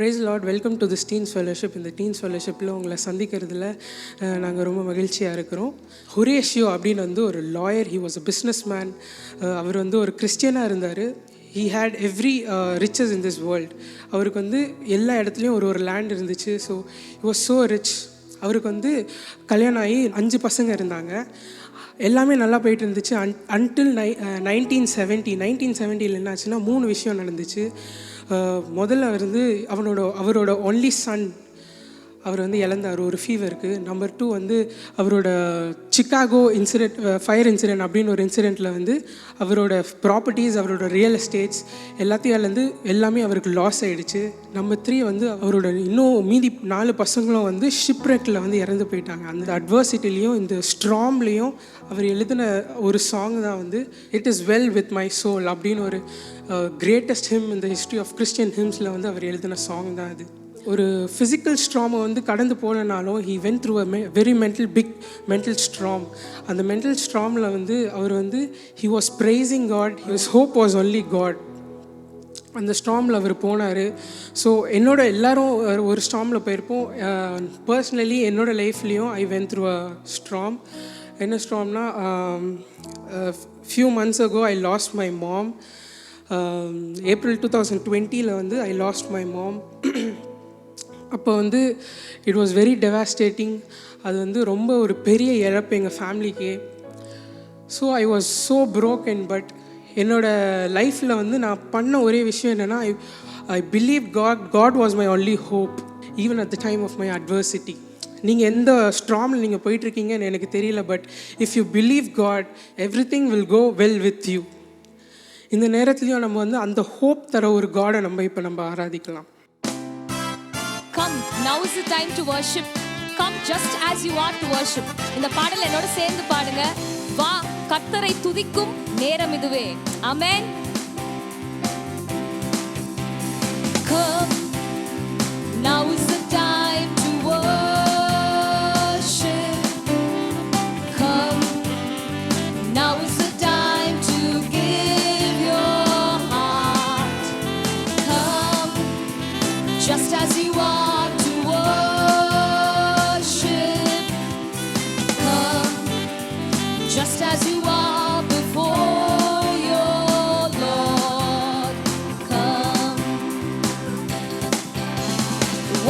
Price Lord. Welcome to this teens fellowship. இந்த teens ஃபெலோஷிப்பில் உங்களை சந்திக்கிறதுல நாங்கள் ரொம்ப மகிழ்ச்சியாக இருக்கிறோம். ஹொரேஷியோ அப்படின்னு வந்து ஒரு lawyer. He was a business man. அவர் வந்து ஒரு கிறிஸ்டியனாக இருந்தார். He had every riches in this world. அவருக்கு வந்து எல்லா இடத்துலையும் ஒரு லேண்ட் இருந்துச்சு. So he was so rich. அவருக்கு வந்து கல்யாணம் ஆகி 5 பசங்க இருந்தாங்க. எல்லாமே நல்லா போயிட்டு இருந்துச்சு அன்டில் 1970 என்னாச்சுன்னா 3 விஷயம் நடந்துச்சு. முதல்ல வந்து அவரோட ஒன்லி சன் அவர் வந்து இழந்தார் ஒரு ஃபீவருக்கு. நம்பர் 2 வந்து அவரோட சிக்காகோ ஃபயர் இன்சிடென்ட் அப்படின்னு ஒரு இன்சிடெண்ட்டில் வந்து அவரோட ப்ராப்பர்ட்டிஸ், அவரோட ரியல் எஸ்டேட்ஸ் எல்லாத்தையும் இழந்து எல்லாமே அவருக்கு லாஸ் ஆகிடுச்சு. நம்பர் 3 வந்து அவரோட இன்னும் மீதி 4 பசங்களும் வந்து ஷிப்ரெக்கில் வந்து இறந்து போயிட்டாங்க. அந்த அட்வர்சிட்டிலையும் இந்த ஸ்ட்ராம்லேயும் அவர் எழுதின ஒரு சாங் தான் வந்து it is well with my soul அப்படின்னு ஒரு கிரேட்டஸ்ட் ஹிம் இந்த ஹிஸ்ட்ரி ஆஃப் கிறிஸ்டியன் ஹிம்ஸில் வந்து அவர் எழுதின சாங் தான் அது. ஒரு ஃபிசிக்கல் ஸ்ட்ராமை வந்து கடந்து போனனாலும் he went through very big mental storm. அந்த மென்டல் ஸ்ட்ராமில் வந்து அவர் வந்து he was praising God. His hope was only God. அந்த ஸ்ட்ராமில் அவர் போனார். ஸோ எல்லாரும் ஒரு ஸ்ட்ராமில் போயிருப்போம். பர்சனலி என்னோடய லைஃப்லேயும் I went through a storm. என்ன ஸ்ட்ராம்னா, few months ago I lost my mom. April 2020 வந்து ஐ லாஸ்ட் மை மாம். அப்போ வந்து இட் வாஸ் வெரி டெவாஸ்டேட்டிங். அது வந்து ரொம்ப ஒரு பெரிய இழப்பு எங்கள் ஃபேமிலிக்கே. So I was so broken. But என்னோடய லைஃப்பில் வந்து நான் பண்ண ஒரே விஷயம் என்னென்னா, I believe God was my only hope even at the time of my adversity. நீங்கள் எந்த ஸ்ட்ராமில் நீங்கள் போயிட்டுருக்கீங்கன்னு எனக்கு தெரியல. But if you believe God everything will go well with you. இந்த நேரத்துலையும் நம்ம வந்து அந்த ஹோப் தர ஒரு காடை நம்ம ஆராதிக்கலாம். Come, now is the time to worship. Come just as you are to worship. இந்த பாடல் என்னோட சேர்ந்து பாடுங்க. வா, கர்த்தரை துதிக்கும் நேரம் இதுவே. ஆமென். Come, now is the time to worship. Come, now is the time to give your heart. Come, just as you are. Just as you are before your Lord, come.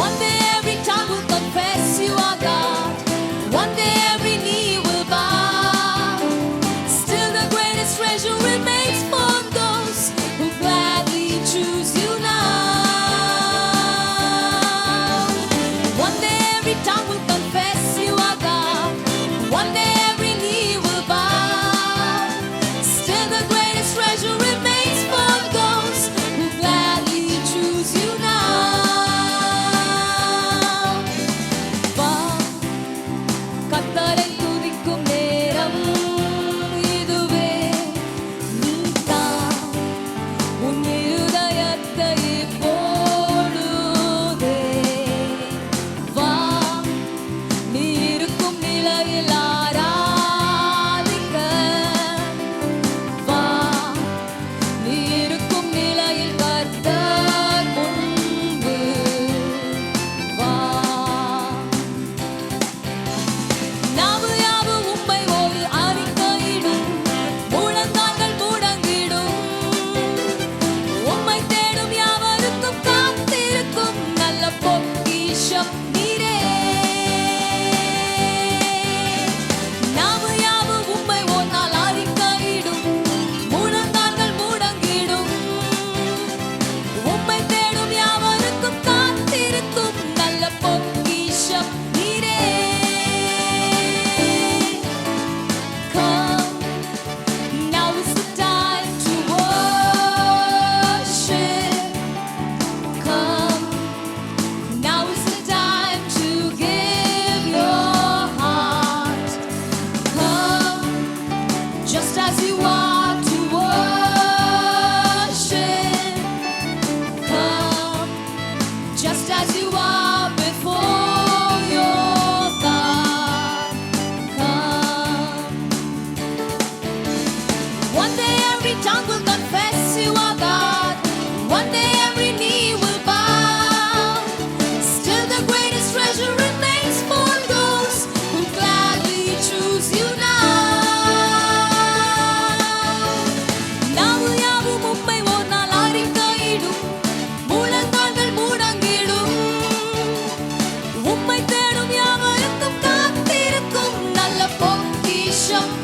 One day every tongue will confess you are God. One day every knee will bow. Still the greatest treasure remains for those who gladly choose you now. One day every tongue will confess you are God. One day every knee will bow.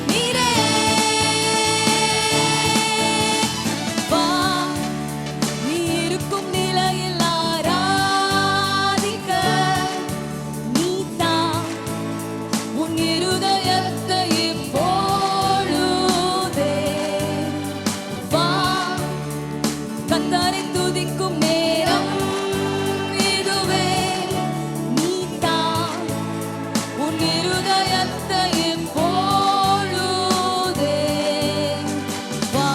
நீரே. வா, நீ இருக்கும் நிலையில் ஆராதிக்க நீதான் உன் இருதயத்தை இப்பொழுதே. வா, கர்த்தரை துதிக்கும் நேரம் இதுவே. நீதான் உன் இருதயத்தை இப்பொழுதே. வா.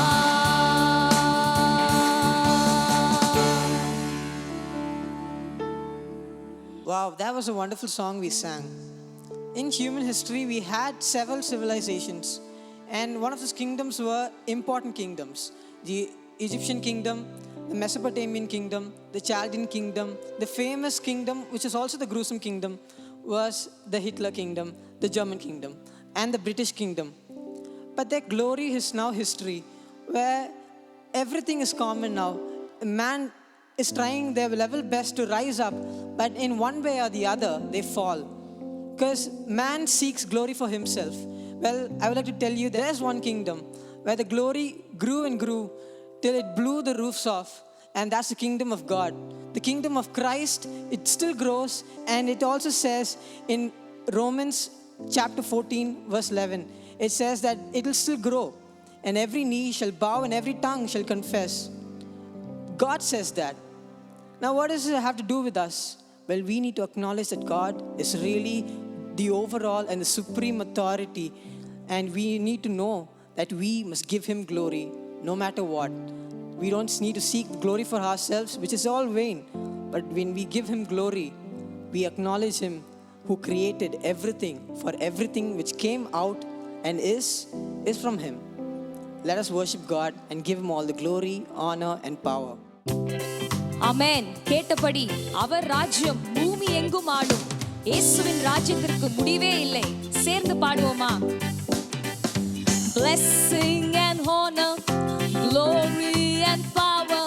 Wow, that was a wonderful song we sang. In human history, we had several civilizations, and one of those kingdoms were important kingdoms: the Egyptian kingdom, the Mesopotamian kingdom, the Chaldean kingdom. The famous kingdom, which is also the gruesome kingdom, was the Hitler kingdom, the German kingdom, and the British kingdom. But their glory is now history, where everything is common now. Man is trying their level best to rise up, but in one way or the other, they fall. Because man seeks glory for himself. Well, I would like to tell you there's one kingdom where the glory grew and grew till it blew the roofs off, and that's the kingdom of God. The kingdom of Christ, it still grows, and it also says in Romans chapter 14, verse 11, it says that it will still grow, and every knee shall bow and every tongue shall confess. God says that. Now, what does it have to do with us? Well, we need to acknowledge that God is really the overall and the supreme authority, and we need to know that we must give Him glory no matter what. We don't need to seek glory for ourselves, which is all vain. But when we give Him glory, we acknowledge Him who created everything, for everything which came out and is from Him. Let us worship God and give Him all the glory, honor, and power. ஆமென். கேட்டபடி அவர் ராஜ்யம் பூமி எங்கும் ஆளும். இயேசுவின் ராஜ்யத்திற்கு முடிவே இல்லை. சேர்ந்து பாடுவோமா? Blessing and honor, glory and power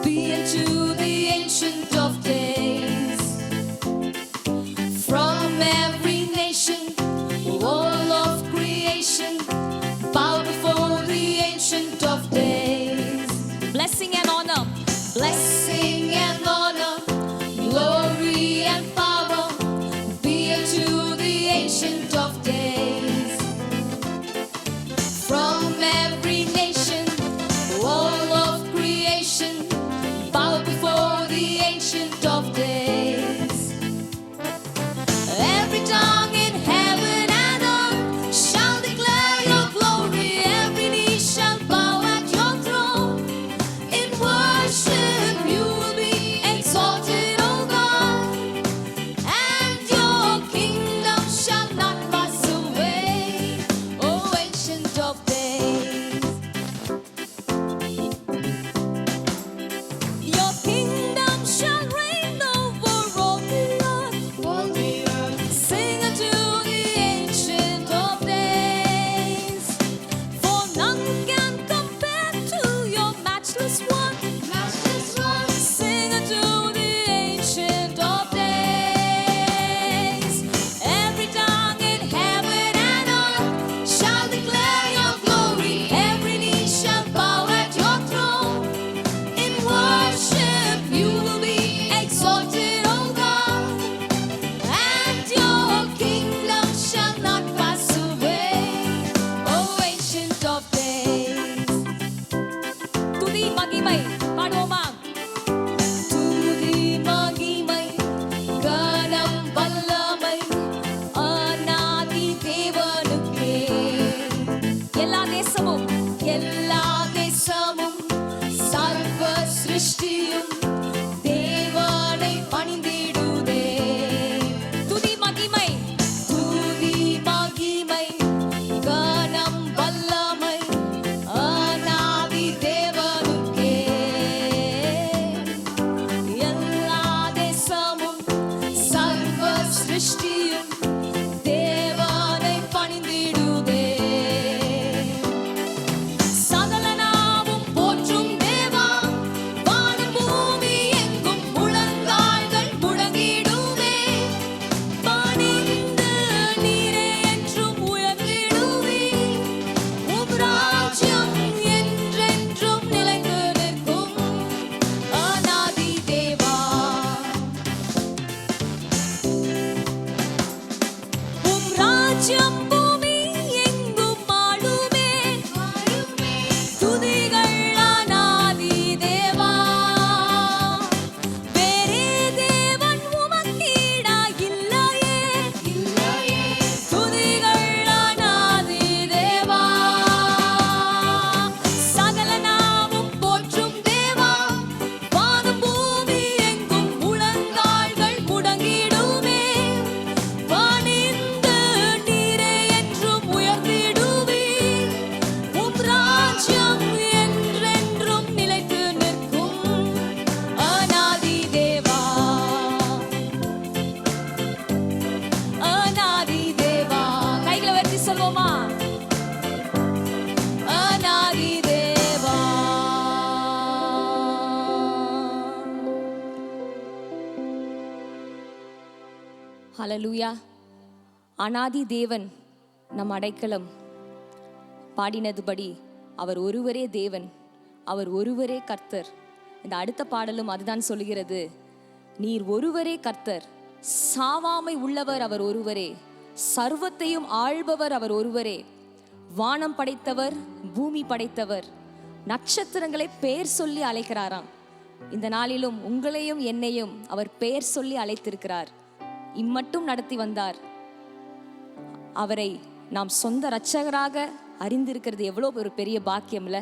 be unto the Ancient of Days. From every nation, all of creation, bow before the Ancient of Days. Blessing and honor, blessing and honor, glory and power be unto the Ancient of Days. From ஹalleluya. அநாதி தேவன் நம் அடைக்கலம். பாடினதுபடி அவர் ஒருவரே தேவன், அவர் ஒருவரே கர்த்தர். இந்த அடுத்த பாடலும் அதுதான் சொல்லுகிறது. நீர் ஒருவரே கர்த்தர், சாவாமை உள்ளவர் அவர் ஒருவரே, சர்வத்தையும் ஆள்பவர் அவர் ஒருவரே, வானம் படைத்தவர், பூமி படைத்தவர், நட்சத்திரங்களை பெயர் சொல்லி அழைக்கிறாராம். இந்த நாளிலும் உங்களையும் என்னையும் அவர் பெயர் சொல்லி அழைத்திருக்கிறார். இம்மட்டும் நடத்தி வந்தார். அவரை நாம் சொந்த இரட்சகராக அறிந்திருக்கிறது எவ்வளோ ஒரு பெரிய பாக்கியம்ல.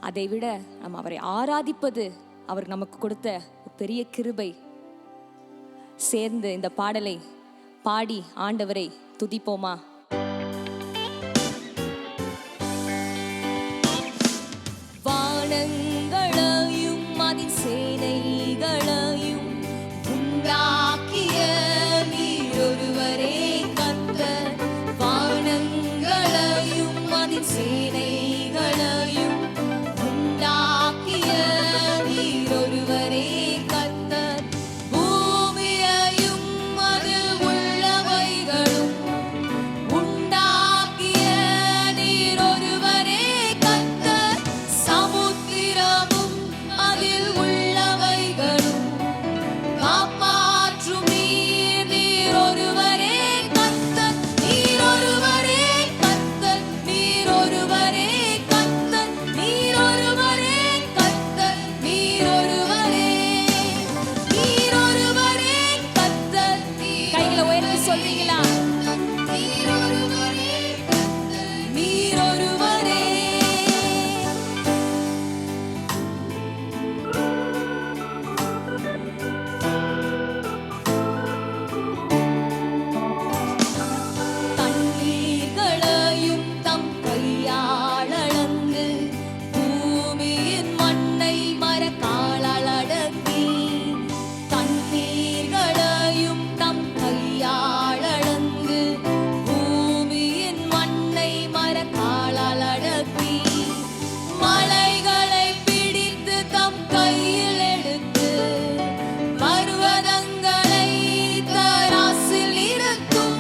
அதை விட நாம் அவரை ஆராதிப்பது அவர் நமக்கு கொடுத்த பெரிய கிருபை. சேர்ந்து இந்த பாடலை பாடி ஆண்டவரை துதிப்போமா? வானங்களையும் அதின் சேனைகளையும் உண்டாக்கிய நீர் ஒருவரே கர்த்தர். வானங்களையும் அதின் சேனைகளையும் உண்டாக்கிய நீர் ஒருவரே கர்த்தர். பூமியையும் அதில் உள்ளவைகளும் உண்டாக்கிய நீர் ஒருவரே கர்த்தர். சமுத்திரமும் அதில் உள்ளவைகளும் காப்பாற்றும் நீர், நீர் ஒருவரே கர்த்தர். நீர் ஒருவரே கர்த்தர், நீர் ஒருவரே கர்த்தர், நீர் ஒருவரே கர்த்தர், நீர் ஒருவரே, நீர் ஒருவரே கர்த்தர். கைகளை உயர்த்தி சொல்றீங்களா? நீர் ஒருவரே கர்த்தர், நீர் ஒருவரே. தண்ணீர்களையும் தம் கையால் அளந்து, பூமியின் மண்ணை மரக்காலால் அடக்கி. தண்ணீர்களையும் தம் கையால் அளந்து, பூமியின் மண்ணை மரக்காலால் அடக்கி. மலைகளை பிடித்து தம் கையில் எடுத்து, பர்வதங்களை தராசில் நிறுத்தும்.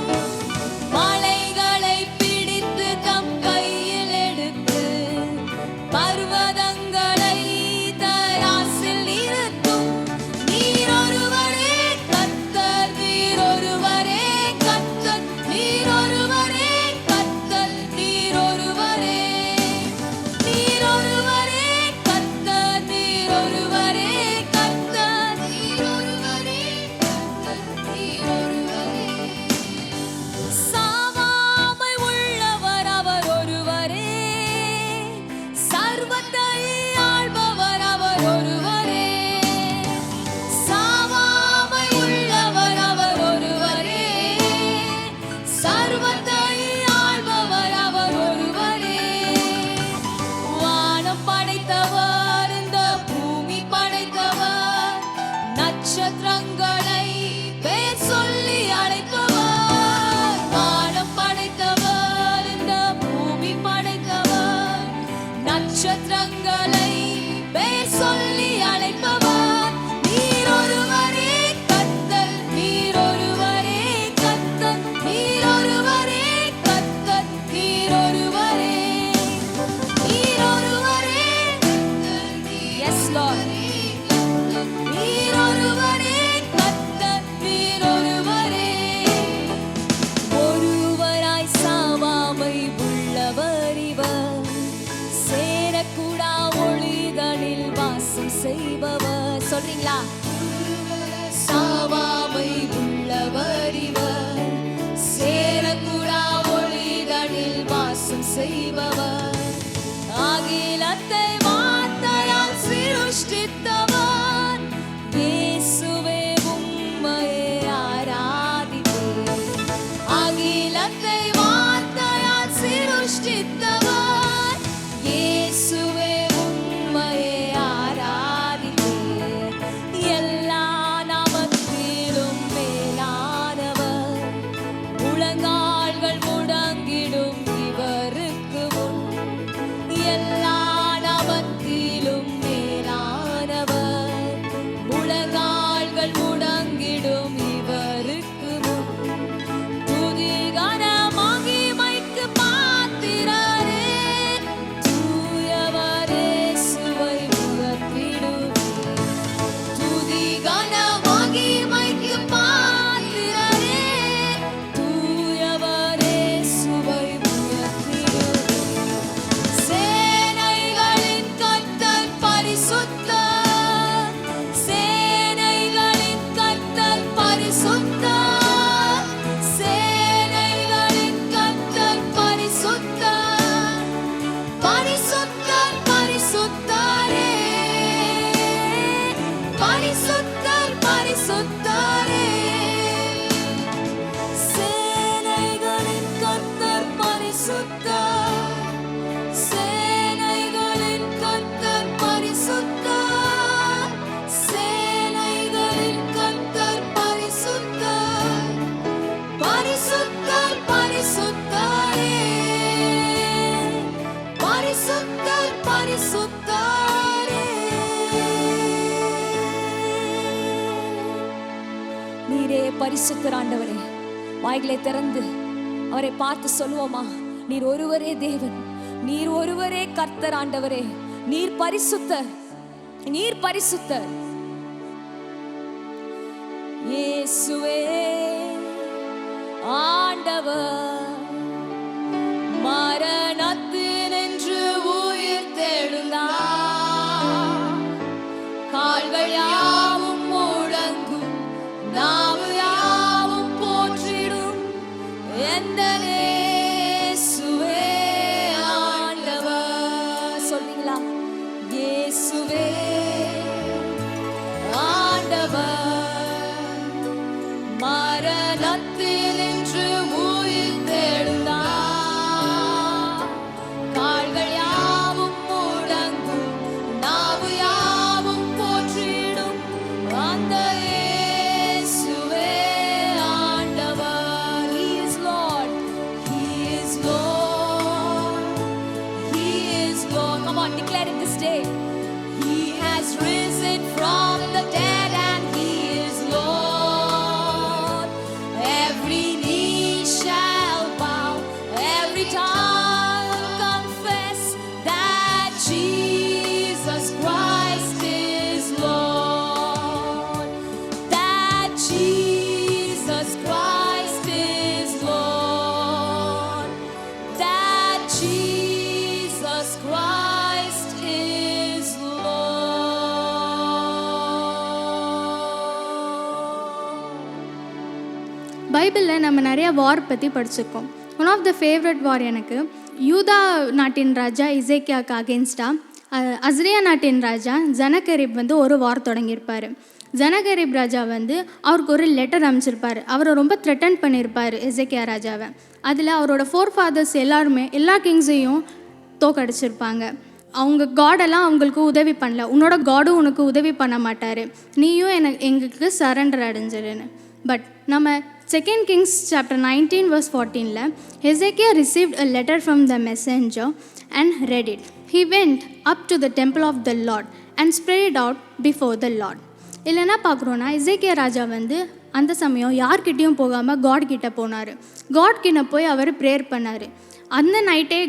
மலைகளை பிடித்து தம் கையில் எடுத்து, பர்வதங்களை தராசில் நிறுத்தும். நீர் ஒருவரே கர்த்தர், நீர் ஒருவரே கர்த்தர், நீர் ஒருவரே கர்த்தர், நீர் ஒருவரே, நீர் ஒருவரே கர்த்தர், நீர் ஒருவரே கர்த்தர், நீர் ஒருவரே கர்த்தர், நீர் ஒருவரே. சாவாமை உள்ளவர் அவர் ஒருவரே, சர்வத்தை ஆள்பவர் அவர் ஒருவரே. சாவாமை உள்ளவர் அவர் ஒருவரே, சர்வத்தை ஆள்பவர் அவர் ஒருவரே. வானம் படைத்தவர், இந்த பூமி படைத்தவர், நட்சத்திரங்களை பெயர் சொல்லி அழைப்பவர். வானம் படைத்தவர், இந்த பூமி படைத்தவர், நட்சத்திரங்களை பெயர் சொல்லி அழைப்பவர். நீர் ஒருவரே கர்த்தர், நீர் ஒருவரே கர்த்தர், நீர் ஒருவரே கர்த்தர், நீர் ஒருவரே, நீர் ஒருவரே கர்த்தர். Yes Lord. நீர் ஒருவரே கர்த்தர், நீர் ஒருவரே. ஒருவராய் சாவாமை உள்ளவர் இவர், சேரக்கூடா ஒளிதனில் வாசம் செய்பவர். சொல்றீங்களா? சாவாமை உள்ளவர் இவர், சேரக்கூடா ஒளிதனில் வாசம் செய்பவர். அகிலத்தை வார்த்தையால் சிருஷ்டித்தவர், இயேசுவே உம்மையே ஆராதிப்பேன். அகிலத்தை வார்த்தையால் சிருஷ்டித்தவர், இயேசுவே உம்மையே ஆராதிப்பேன். எல்லா நாமத்திலும் மேலானவர், முழங்கால்கள் முடங்கிடும் இவருக்கு முன். எல்லா நாமத்திலும் பரிசுத்தரே. சேனைகளின் கர்த்தர் பரிசுத்தர். சேனைகளின் கர்த்தர் பரிசுத்தர். சேனைகளின் கர்த்தர் பரிசுத்தர். பரிசுத்தர் பரிசுத்தரே. பரிசுத்தர் பரிசுத்தரே. நீரே பரிசுத்தர் ஆண்டவரே. வாய்களை திறந்து அவரை பார்த்து சொல்லுவோமா? நீர் ஒருவரே தேவன், நீர் ஒருவரே கர்த்தர் ஆண்டவரே. நீர் பரிசுத்தர், நீர் பரிசுத்தர். இயேசுவே ஆண்டவர், மரணத்தினின்று உயிர் தெழுந்தார். கால்கள் யாவும் முழங்கும், நாவு யாவும் போற்றிடும். எந்த இயேசுவே ஆண்டவர். சொல்றீங்களா? இயேசுவே ஆண்டவர், மரணத்தினின்று உயிர் தெழுந்தார். கால்கள் யாவும் முழங்கும், நாவு யாவும் போற்றிடும். அந்த இயேசுவே ஆண்டவர். He is Lord, He is Lord, He is Lord. Come on, declare it this day. He has risen from the dead and He is Lord. Every knee shall bow, every tongue confess that Jesus Christ is Lord. That Jesus Christ is Lord. That Jesus Christ is Lord. பைபிளில் நம்ம நிறைய வார் பற்றி படிச்சிருக்கோம். One of the favourite வார் எனக்கு யூதா நாட்டின் ராஜா இசைக்கியாவுக்கு அகேன்ஸ்டாக அஸ்ரியா நாட்டின் ராஜா ஜனகரிப் வந்து ஒரு வார் தொடங்கியிருப்பார். ஜனகரிப் ராஜா வந்து அவருக்கு ஒரு லெட்டர் அனுப்பிச்சிருப்பார். அவரை ரொம்ப த்ரெட்டன் பண்ணியிருப்பார் இசைக்கியா ராஜாவை. அதில் அவரோட ஃபோர் ஃபாதர்ஸ் எல்லாருமே எல்லா கிங்ஸையும் தோக்கடிச்சிருப்பாங்க. அவங்க காடெல்லாம் அவங்களுக்கு உதவி பண்ணல. உன்னோட காடும் உனக்கு உதவி பண்ண மாட்டார், நீயும் எங்களுக்கு சரண்டர் அடைஞ்சிருன்னு. பட் நம்ம 2 Kings chapter 19 verse 14 Hezekiah received a letter from the messenger and read it. He went up to the temple of the Lord and spread it out before the Lord. இல்லைன்னா பார்க்குறோன்னா இசைக்கியா ராஜா வந்து அந்த சமயம் யார்கிட்டையும் போகாமல் God கிட்ட போனார். God கிட்ட போய் அவர் ப்ரேயர் பண்ணார். அந்த நைட்டே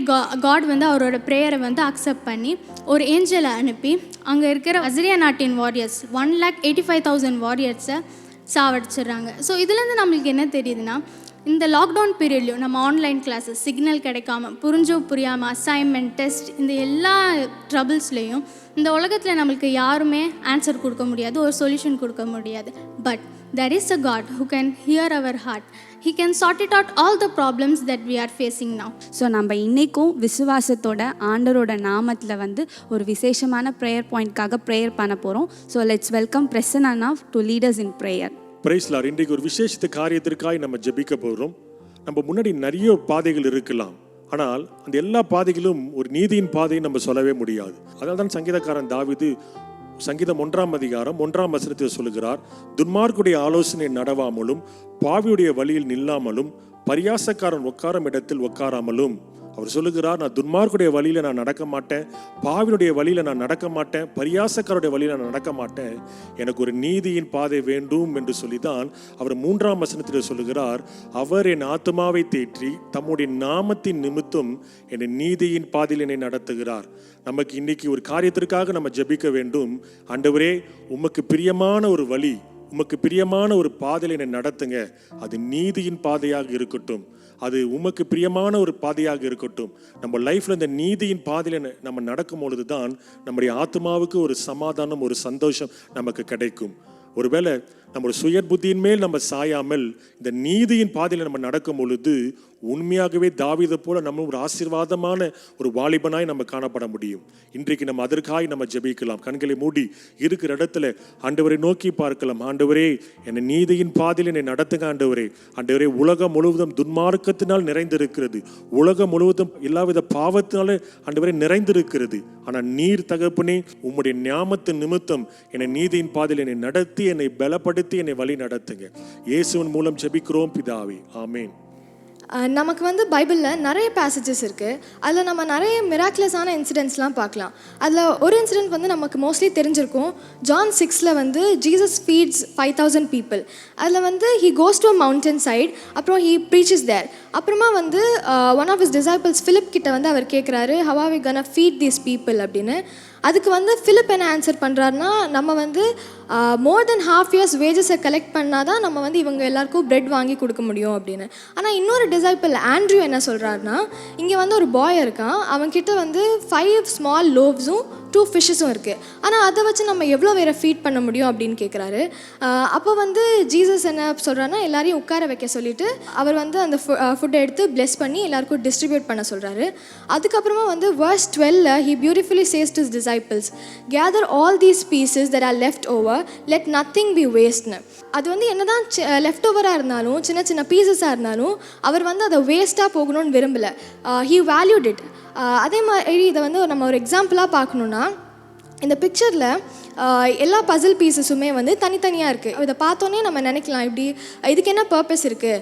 காட் வந்து அவரோட ப்ரேயரை வந்து அக்செப்ட் பண்ணி ஒரு ஏஞ்சலை அனுப்பி அங்கே இருக்கிற அஸ்ரியா நாட்டின் வாரியர்ஸ் 1,85,000 வாரியர்ஸை சாவடிச்சிடுறாங்க. ஸோ இதுலேருந்து நம்மளுக்கு என்ன தெரியுதுன்னா, இந்த லாக்டவுன் பீரியட்லையும் நம்ம ஆன்லைன் கிளாஸஸ் சிக்னல் கிடைக்காம புரியாமல் அசைன்மெண்ட் டெஸ்ட் இந்த எல்லா ட்ரபிள்ஸ்லேயும் இந்த உலகத்தில் நம்மளுக்கு யாருமே ஆன்சர் கொடுக்க முடியாது, ஒரு சொல்யூஷன் கொடுக்க முடியாது. But there is a God who can hear our heart. He can sort it out all the problems that we are facing now. So நம்ம இன்றைக்கும் விசுவாசத்தோட ஆண்டரோட நாமத்தில் வந்து ஒரு விசேஷமான ப்ரேயர் பாயிண்ட்காக ப்ரேயர் பண்ண போகிறோம். ஸோ லெட்ஸ் வெல்கம் பிரசன்னா அண்ணா to leaders in prayer. Praise Lord. இன்றைக்கு ஒரு விசேஷித்த காரியத்திற்காக நம்ம ஜெபிக்க போகிறோம். நம்ம முன்னாடி நிறைய பாதைகள் இருக்கலாம், ஆனால் அந்த எல்லா பாதைகளும் ஒரு நீதியின் பாதையை நம்ம சொல்லவே முடியாது. அதனால தான் சங்கீதக்காரன் தாவீது சங்கீதம் 1ஆம் அதிகாரம் 1ஆம் வசனத்தில் சொல்லுகிறார், துன்மார்க்குடைய ஆலோசனை நடவாமலும் பாவியுடைய வழியில் நில்லாமலும் பரியாசக்காரன் உட்காரும் இடத்தில் உட்காராமலும். அவர் சொல்லுகிறார், நான் துன்மார்க்குடைய வழியில் நான் நடக்க மாட்டேன், பாவியுடைய வழியில் நான் நடக்க மாட்டேன், பரியாசக்காருடைய வழியில் நான் நடக்க மாட்டேன், எனக்கு ஒரு நீதியின் பாதை வேண்டும் என்று சொல்லிதான் அவர் 3ஆம் வசனத்தில் சொல்லுகிறார், அவர் என் ஆத்துமாவை தேற்றி தம்முடைய நாமத்தின் நிமித்தம் என்னை நீதியின் பாதையில் என்னை நடத்துகிறார். நமக்கு இன்னைக்கு ஒரு காரியத்திற்காக நம்ம ஜெபிக்க வேண்டும். ஆண்டவரே, உமக்கு பிரியமான ஒரு வழி, உமக்கு பிரியமான ஒரு பாதையில் என்னை நடத்துங்க. அது நீதியின் பாதையாக இருக்கட்டும், அது உமக்கு பிரியமான ஒரு பாதையாக இருக்கட்டும். நம்ம லைஃப்ல இந்த நீதியின் பாதையில் நம்ம நடக்கும் பொழுது தான் நம்முடைய ஆத்மாவுக்கு ஒரு சமாதானம், ஒரு சந்தோஷம் நமக்கு கிடைக்கும். ஒருவேளை நம்ம சுய புத்தியின் மேல் நம்ம சாயாமல் இந்த நீதியின் பாதையில் நம்ம நடக்கும் பொழுது உண்மையாகவே தாவீதை போல நம்ம ஒரு ஆசீர்வாதமான ஒரு வாலிபனாய் நம்ம காணப்பட முடியும். இன்றைக்கு நம்ம அதற்காய் நம்ம ஜெபிக்கலாம். கண்களை மூடி இருக்கிற இடத்துல ஆண்டவரை நோக்கி பார்க்கலாம். ஆண்டவரே, என்னை நீதியின் பாதையில் என்னை நடத்துங்க ஆண்டவரே. ஆண்டவரே, உலகம் முழுவதும் துன்மார்க்கத்தினால் நிறைந்திருக்கிறது. உலகம் முழுவதும் எல்லாவித பாவத்தினால ஆண்டவரே நிறைந்திருக்கிறது. ஆனால் நீர் தகப்பனே, உம்முடைய ஞாமத்தின் நிமித்தம் என்னை நீதியின் பாதையில் என்னை நடத்தி, என்னை பலப்படுத்தி, என்னை வழி நடத்துங்க. இயேசுவின் மூலம் ஜெபிக்கிறோம் பிதாவே, ஆமேன். நமக்கு வந்து பைபிளில் நிறைய பேசேஜஸ் இருக்குது. அதில் நம்ம நிறைய மிராக்குலஸான இன்சிடென்ட்ஸ்லாம் பார்க்கலாம். அதில் ஒரு இன்சிடென்ட் வந்து நமக்கு மோஸ்ட்லி தெரிஞ்சிருக்கும். John 6 வந்து ஜீசஸ் ஃபீட்ஸ் 5000 பீப்புள். அதில் வந்து he goes to a mountain side, அப்புறம் ஹி ப்ரீச்சஸ் தேர். அப்புறமா வந்து one of his disciples Philip கிட்ட வந்து அவர் கேட்குறாரு, how are we gonna feed these people அப்படின்னு. அதுக்கு வந்து ஃபிலிப் என்ன ஆன்சர் பண்ணுறாருனா, நம்ம வந்து மோர் தென் ½ இயர்ஸ் வேஜஸை கலெக்ட் பண்ணால் தான் நம்ம வந்து இவங்க எல்லாருக்கும் பிரெட் வாங்கி கொடுக்க முடியும் அப்படின்னு. ஆனால் இன்னொரு டிசைபிள் ஆண்ட்ரியூ என்ன சொல்கிறாருனா, இங்கே வந்து ஒரு பாய் இருக்கான், அவன்கிட்ட வந்து 5 ஸ்மால் லோவ்ஸும் 2 ஃபிஷ்ஷஸும் இருக்குது. ஆனால் அதை வச்சு நம்ம எவ்வளோ வேற ஃபீட் பண்ண முடியும் அப்படின்னு கேட்குறாரு. அப்போ வந்து ஜீசஸ் என்ன சொல்கிறாருன்னா, எல்லாரையும் உட்கார வைக்க சொல்லிவிட்டு அவர் வந்து அந்த ஃபுட்டை எடுத்து பிளெஸ் பண்ணி எல்லாருக்கும் டிஸ்ட்ரிபியூட் பண்ண சொல்கிறாரு. அதுக்கப்புறமா வந்து verse 12 he beautifully says to his disciples, gather all these pieces that are left over, let nothing be waste. அது வந்து என்னதான் லெஃப்ட் ஓவராக இருந்தாலும், சின்ன சின்ன பீசஸாக இருந்தாலும், அவர் வந்து அதை வேஸ்ட்டாக போகணும்னு விரும்பலை. he valued it. அதே மாதிரி இதை வந்து நம்ம ஒரு எக்ஸாம்பிளாக பார்க்கணுன்னா, இந்த பிக்சரில் எல்லா பசில் பீசஸுமே வந்து தனித்தனியாக இருக்குது. இதை பார்த்தோன்னே நம்ம நினைக்கலாம், இப்படி இதுக்கு என்ன பர்பஸ் இருக்குது,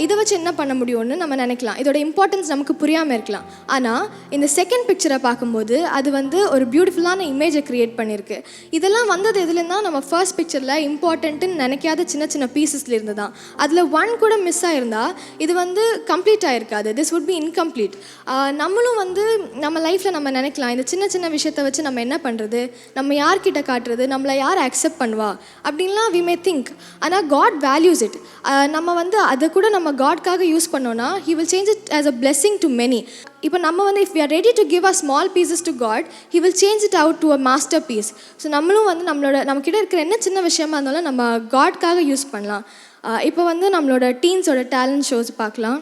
இதை வச்சு என்ன பண்ண முடியும்னு நம்ம நினைக்கலாம். இதோட இம்பார்ட்டன்ஸ் நமக்கு புரியாமல் இருக்கலாம். ஆனால் இந்த செகண்ட் பிக்சரை பார்க்கும்போது அது வந்து ஒரு பியூட்டிஃபுல்லான இமேஜை க்ரியேட் பண்ணியிருக்கு. இதெல்லாம் வந்தது எதுலேருந்தா, நம்ம ஃபர்ஸ்ட் பிக்சரில் இம்பார்ட்டன்ட்டுன்னு நினைக்காத சின்ன சின்ன பீசஸ்ல இருந்து தான். அதில் 1 கூட மிஸ் ஆகிருந்தால் இது வந்து கம்ப்ளீட் ஆகிருக்காது. This would be incomplete. நம்மளும் வந்து நம்ம லைஃப்பில் நம்ம நினைக்கலாம், இந்த சின்ன சின்ன விஷயத்தை வச்சு நம்ம என்ன பண்ணுறது, நம்ம யார்கிட்ட காட்டுறது, நம்மளை யார் அக்செப்ட் பண்ணுவா அப்படின்லாம் வி மே திங்க். ஆனால் காட் வேல்யூஸ் இட். நம்ம வந்து அதை கூட நம்ம காட்காக யூஸ் பண்ணோன்னா he will change it as a blessing to many. இப்போ நம்ம வந்து if we are ready to give our small pieces to God, he will change it out to a masterpiece. So நம்மளும் வந்து நம்மக்கிட்ட இருக்கிற என்ன சின்ன விஷயமா இருந்தாலும் நம்ம காட்காக யூஸ் பண்ணலாம். இப்போ வந்து நம்மளோட டீன்ஸோட டேலண்ட் ஷோஸ் பார்க்கலாம்.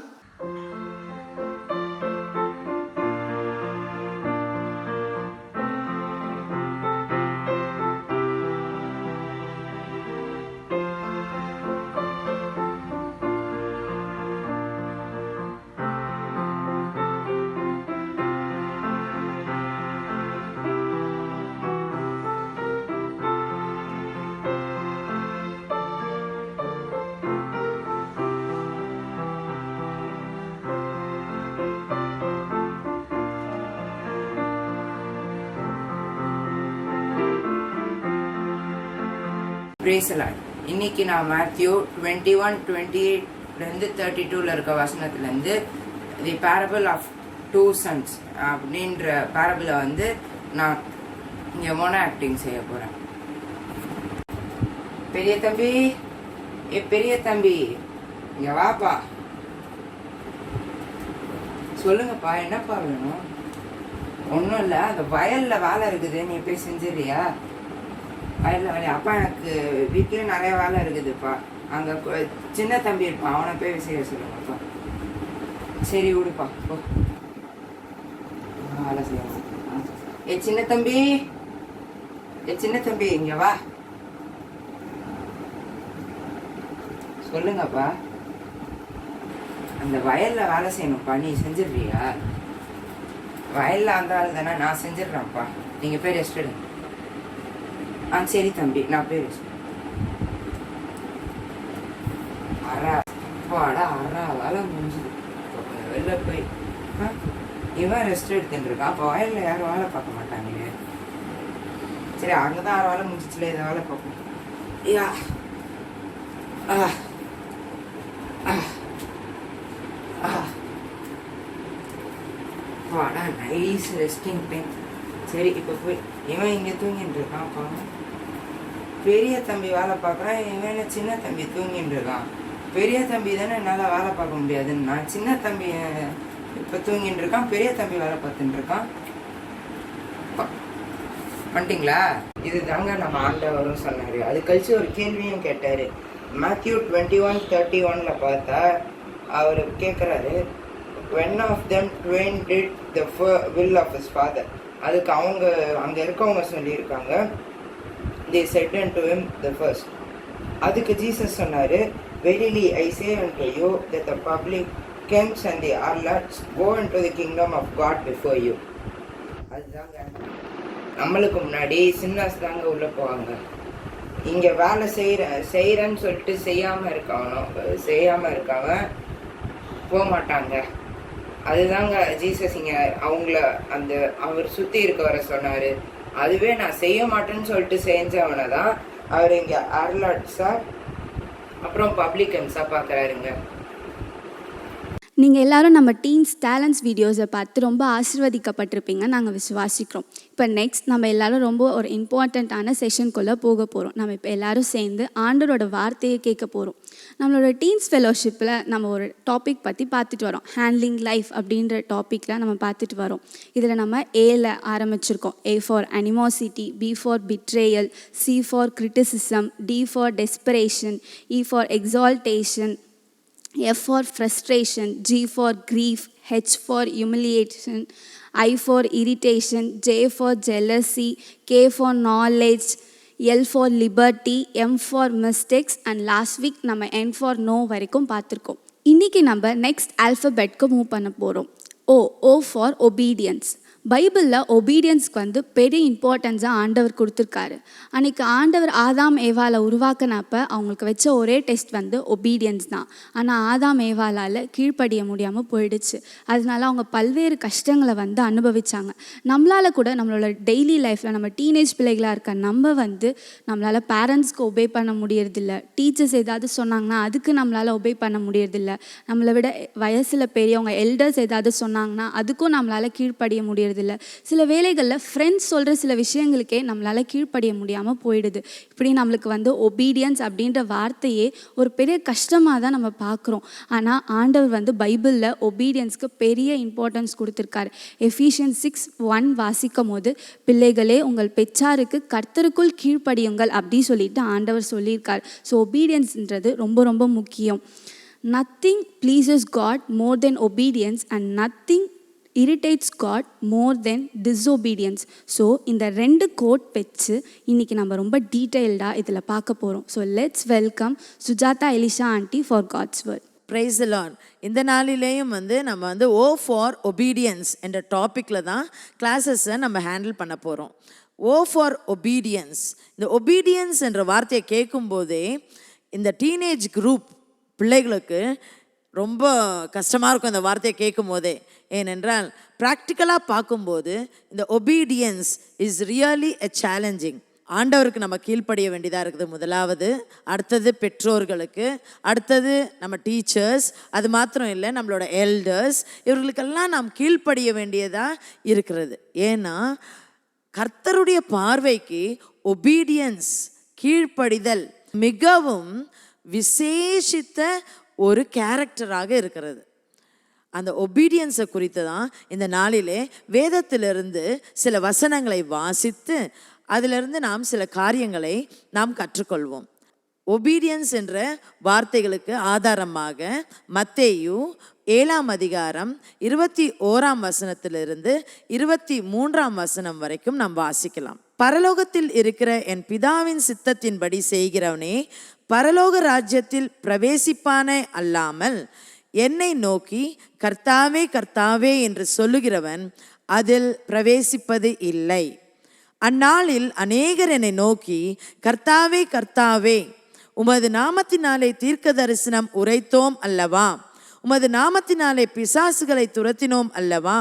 Praise the Lord. இன்னைக்கு நான் மேத்யூ 21:28 32 இருக்க வசனத்துலேருந்து தி பேரபிள் ஆஃப் 2 sons அப்படின்ற பேரபிளை வந்து நான் இங்கே மோனோ ஆக்டிங் செய்ய போகிறேன். பெரிய தம்பி, பெரிய தம்பி இங்கே வாப்பா. சொல்லுங்கப்பா, என்னப்பா வேணும்? ஒன்றும் இல்லை, அந்த வயலில் வேலை இருக்குது, நீ போய் செஞ்சிடறியா? வயலில் வேலையா? அப்பா, எனக்கு வீட்லேயும் நிறைய வேலை இருக்குதுப்பா. அங்கே சின்ன தம்பி இருப்பான், அவனை போய் செய்ய சொல்லுங்கப்பா. சரி விடுப்பா, போ வேலை செய்யலாம். சின்ன தம்பி, சின்ன தம்பி இங்கே வா. சொல்லுங்கப்பா. அந்த வயலில் வேலை செய்யணும்ப்பா, நீ செஞ்சிடுறியா? வயலில் அந்த ஆள் தானே, நான் செஞ்சிடுறேன்ப்பா, நீங்கள் போய் ரெஸ்ட் எடுங்க. சரி தம்பி, நான் போய் ரெஸ்ட். அப்பாடா, வேலை முடிஞ்சுது. வெளில போய் இவன் ரெஸ்ட் எடுத்துட்டு இருக்கான். அப்போ வயலில் யாரும் வேலை பார்க்க மாட்டாங்க. சரி, அங்கே தான் 6 வேலை முடிஞ்சிச்சுல, இதை வேலை பார்ப்போம். யா வாடா, நைஸ் ரெஸ்டிங் டைம். சரி, இப்போ போய் இவன் இங்கே தூங்கிட்டு இருக்கான். பாவம், பெரிய தம்பி வேலை பார்க்குறான், இவன் சின்ன தம்பி தூங்கிட்டு இருக்கான். பெரிய தம்பி தானே என்னால் வேலை பார்க்க முடியாதுன்னு நான் சின்ன தம்பி இப்போ தூங்கிட்டு இருக்கான், பெரிய தம்பி வேலை பார்த்துட்டு இருக்கான். பண்ணிட்டீங்களா? இது தாங்க நம்ம ஆண்டவரும் சொன்னார். அது கழிச்சு ஒரு கேள்வியும் கேட்டார். மேத்யூ 21:31 பார்த்தா அவர் கேட்குறாரு, when of them twain did the will of his father. அதுக்கு அவங்க அங்கே இருக்கவங்க சொல்லியிருக்காங்க, they said unto him the first. அதுக்கு ஜீசஸ் சொன்னார், verily I say unto you that the publicans and the harlots go into the kingdom of God before you. அதுதாங்க நம்மளுக்கு முன்னாடி சின்னாஸ் தாங்க உள்ளே போவாங்க. இங்கே வேலை செய்கிறேன்னு சொல்லிட்டு செய்யாமல் இருக்கவன் போக மாட்டாங்க. அதுதாங்க ஜீசஸ் இங்கே அவங்கள அவர் சுற்றி இருக்கவரை சொன்னார். அதுவே நான் செய்ய மாட்டேன்னு சொல்லிட்டு செஞ்சவனை தான் அவர் இங்கே அர்லாட்ஸாக அப்புறம் பப்ளிகன்ஸாக பார்க்குறாருங்க. நீங்கள் எல்லாரும் நம்ம டீன்ஸ் டேலண்ட்ஸ் வீடியோஸை பார்த்து ரொம்ப ஆசீர்வதிக்கப்பட்டிருப்பீங்க நாங்கள் விசுவாசிக்கிறோம். இப்போ நெக்ஸ்ட் நம்ம எல்லாரும் ரொம்ப ஒரு இம்பார்ட்டண்ட்டான செஷனுக்குள்ளே போக போகிறோம். நம்ம இப்போ எல்லாரும் சேர்ந்து ஆண்டவரோட வார்த்தையை கேட்க போகிறோம். நம்மளோட டீன்ஸ் ஃபெலோஷிப்பில் நம்ம ஒரு டாபிக் பற்றி பார்த்துட்டு வரோம். ஹேண்ட்லிங் லைஃப் அப்படின்ற டாப்பிக்கில் நம்ம பார்த்துட்டு வரோம். இதில் நம்ம ஏல ஆரம்பிச்சிருக்கோம். A for animosity, B for betrayal, C for criticism, D for desperation, E for exaltation, F for frustration, G for grief, H for humiliation, I for irritation, J for jealousy, K for knowledge, L for liberty, M for mistakes and last week நம்ம N for no வரைக்கும் பார்த்துருக்கோம். இன்றைக்கி நம்ம next ஆல்ஃபபெட்க்கு move பண்ண போகிறோம். O for obedience. பைபிளில் ஒபீடியன்ஸ்க்கு பெரிய இம்பார்ட்டன்ஸாக ஆண்டவர் கொடுத்துருக்காரு. அன்றைக்கி ஆண்டவர் ஆதாம் ஏவாலை உருவாக்கினப்ப அவங்களுக்கு வச்ச ஒரே டெஸ்ட் ஒபீடியன்ஸ் தான். ஆனால் ஆதாம் ஏவாலால் கீழ்ப்படிய முடியாமல் போயிடுச்சு. அதனால அவங்க பல்வேறு கஷ்டங்களை அனுபவித்தாங்க. நம்மளால் கூட நம்மளோட டெய்லி லைஃப்பில் நம்ம டீனேஜ் பிள்ளைகளாக இருக்க நம்மளால் பேரண்ட்ஸ்க்கு ஒபே பண்ண முடியறதில்ல. டீச்சர்ஸ் ஏதாவது சொன்னாங்கன்னா அதுக்கு நம்மளால் ஒபே பண்ண முடியறதில்ல. நம்மளை விட வயசில் பெரியவங்க எல்டர்ஸ் ஏதாவது சொன்னாங்கன்னா அதுக்கும் நம்மளால் கீழ்ப்படிய முடியறதில்ல. சில வேளைகளில் ஃப்ரெண்ட்ஸ் சொல்கிற சில விஷயங்களுக்கே நம்மளால் கீழ்ப்படிய முடியாமல் போயிடுது. இப்படி நம்மளுக்கு ஒபீடியன்ஸ் அப்படின்ற வார்த்தையே ஒரு பெரிய கஷ்டமாக தான் நம்ம பார்க்குறோம். ஆனால் ஆண்டவர் பைபிளில் ஒபீடியன்ஸ்க்கு பெரிய இம்பார்ட்டன்ஸ் கொடுத்துருக்காரு. எஃபீஷியன்ஸ் 6:1 வாசிக்கும் போது, பிள்ளைகளே உங்கள் பெற்றாருக்கு கர்த்தருக்குள் கீழ்ப்படியுங்கள் அப்படி சொல்லிட்டு ஆண்டவர் சொல்லியிருக்கார். ஸோ ஒபீடியன்ஸ்ன்றது ரொம்ப ரொம்ப முக்கியம். Nothing pleases God more than obedience and nothing irritates God more than disobedience. So இந்த 2 கோட் வச்சு இன்றைக்கி நம்ம ரொம்ப டீட்டெயில்டாக இதில் பார்க்க போகிறோம். So let's welcome Sujatha Elisha aunty for God's word. Praise the Lord. இந்த நாளிலேயும் நம்ம O for obedience என்ற டாப்பிக்கில் தான் கிளாஸஸை நம்ம ஹேண்டில் பண்ண போகிறோம். O for obedience. இந்த obedience என்ற வார்த்தையை கேட்கும்போதே இந்த டீனேஜ் குரூப் பிள்ளைகளுக்கு ரொம்ப கஷ்டமாக இருக்கும் இந்த வார்த்தையை கேட்கும் போதே. ஏனென்றால் ப்ராக்டிக்கலாக பார்க்கும்போது இந்த obedience is really a challenging. ஆண்டவருக்கு நம்ம கீழ்ப்படிய வேண்டியதாக இருக்குது முதலாவது. அடுத்தது பெற்றோர்களுக்கு, அடுத்தது நம்ம டீச்சர்ஸ், அது மாத்திரம் இல்லை நம்மளோட எல்டர்ஸ், இவர்களுக்கெல்லாம் நாம் கீழ்ப்படிய வேண்டியதாக இருக்கிறது. ஏன்னா கர்த்தருடைய பார்வைக்கு ஒபீடியன்ஸ், கீழ்ப்படிதல் மிகவும் விசேஷித்த ஒரு கேரக்டராக இருக்கிறது. அந்த ஒபீடியன்ஸை குறித்து தான் இந்த நாளிலே வேதத்திலிருந்து சில வசனங்களை வாசித்து அதிலிருந்து நாம் சில காரியங்களை நாம் கற்றுக்கொள்வோம். ஒபீடியன்ஸ் என்ற வார்த்தைகளுக்கு ஆதாரமாக மத்தேயு 7ஆம் அதிகாரம் 21ஆம் வசனத்திலிருந்து 23ஆம் வசனம் வரைக்கும் நாம் வாசிக்கலாம். பரலோகத்தில் இருக்கிற என் பிதாவின் சித்தத்தின்படி செய்கிறவனே பரலோக ராஜ்யத்தில் பிரவேசிப்பானே அல்லாமல் என்னை நோக்கி கர்த்தாவே கர்த்தாவே என்று சொல்லுகிறவன் அதில் பிரவேசிப்பது இல்லை. அந்நாளில் அநேகர் என்னை நோக்கி கர்த்தாவே கர்த்தாவே உமது நாமத்தினாலே தீர்க்க தரிசனம் உரைத்தோம் அல்லவா, உமது நாமத்தினாலே பிசாசுகளை துரத்தினோம் அல்லவா,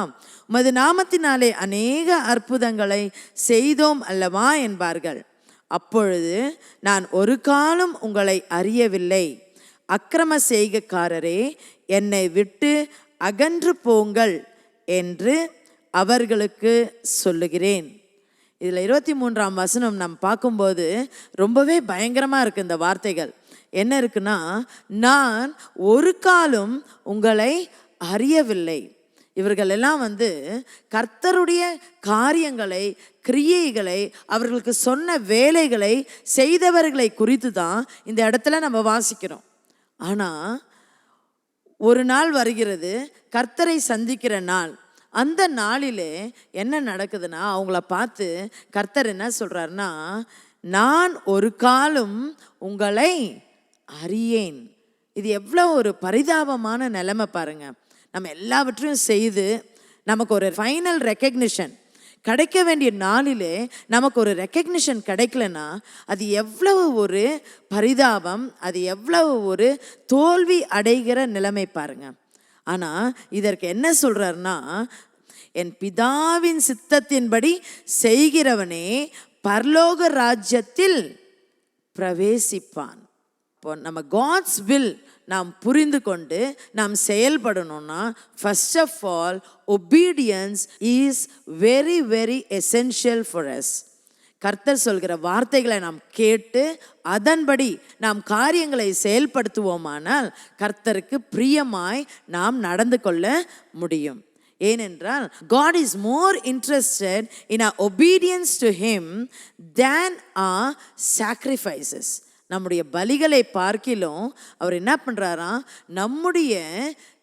உமது நாமத்தினாலே அநேக அற்புதங்களை செய்தோம் அல்லவா என்பார்கள். அப்பொழுது நான் ஒரு காலம் உங்களை அறியவில்லை, அக்கிரம செய்கைக்காரரே என்னை விட்டு அகன்று போங்கள் என்று அவர்களுக்கு சொல்லுகிறேன். இதில் 23ஆம் வசனம் நாம் பார்க்கும்போது ரொம்பவே பயங்கரமாக இருக்குது. இந்த வார்த்தைகள் என்ன இருக்குன்னா, நான் ஒரு காலம் உங்களை அறியவில்லை. இவர்கள் எல்லாம் வந்து கர்த்தருடைய காரியங்களை, கிரியைகளை, அவர்களுக்கு சொன்ன வேலைகளை செய்தவர்களை குறித்து தான் இந்த இடத்துல நம்ம வாசிக்கிறோம். ஆனால் ஒரு நாள் வருகிறது, கர்த்தரை சந்திக்கிற நாள். அந்த நாளிலே என்ன நடக்குதுன்னா, அவங்கள பார்த்து கர்த்தர் என்ன சொல்கிறாருன்னா, நான் ஒரு காலம் உங்களை அறியேன். இது எவ்வளோ ஒரு பரிதாபமான நிலைமை பாருங்க. நம்ம எல்லாவற்றையும் செய்து நமக்கு ஒரு ஃபைனல் ரெக்கக்னிஷன் கிடைக்க வேண்டிய நாளிலே நமக்கு ஒரு ரெக்கக்னிஷன் கிடைக்கலன்னா அது எவ்வளவு ஒரு பரிதாபம், அது எவ்வளவு ஒரு தோல்வி அடைகிற நிலைமை பாருங்க. ஆனால் இதற்கு என்ன சொல்கிறாருன்னா, என் பிதாவின் சித்தத்தின்படி செய்கிறவனே பரலோக ராஜ்யத்தில் பிரவேசிப்பான். இப்போ நம்ம காட்ஸ் வில் நாம் புரிந்து கொண்டு நாம் செயல்படணும்னா, first of all obedience is very very essential for us. கர்த்தர் சொல்கிற வார்த்தைகளை நாம் கேட்டு அதன்படி நாம் காரியங்களை செயல்படுத்துவோமானால் கர்த்தருக்கு பிரியமாய் நாம் நடந்து கொள்ள முடியும். ஏனென்றால் God is more interested in our obedience to Him than our sacrifices. நம்முடைய பலிகளை பார்க்கிலும் அவர் என்ன பண்ணுறாராம், நம்முடைய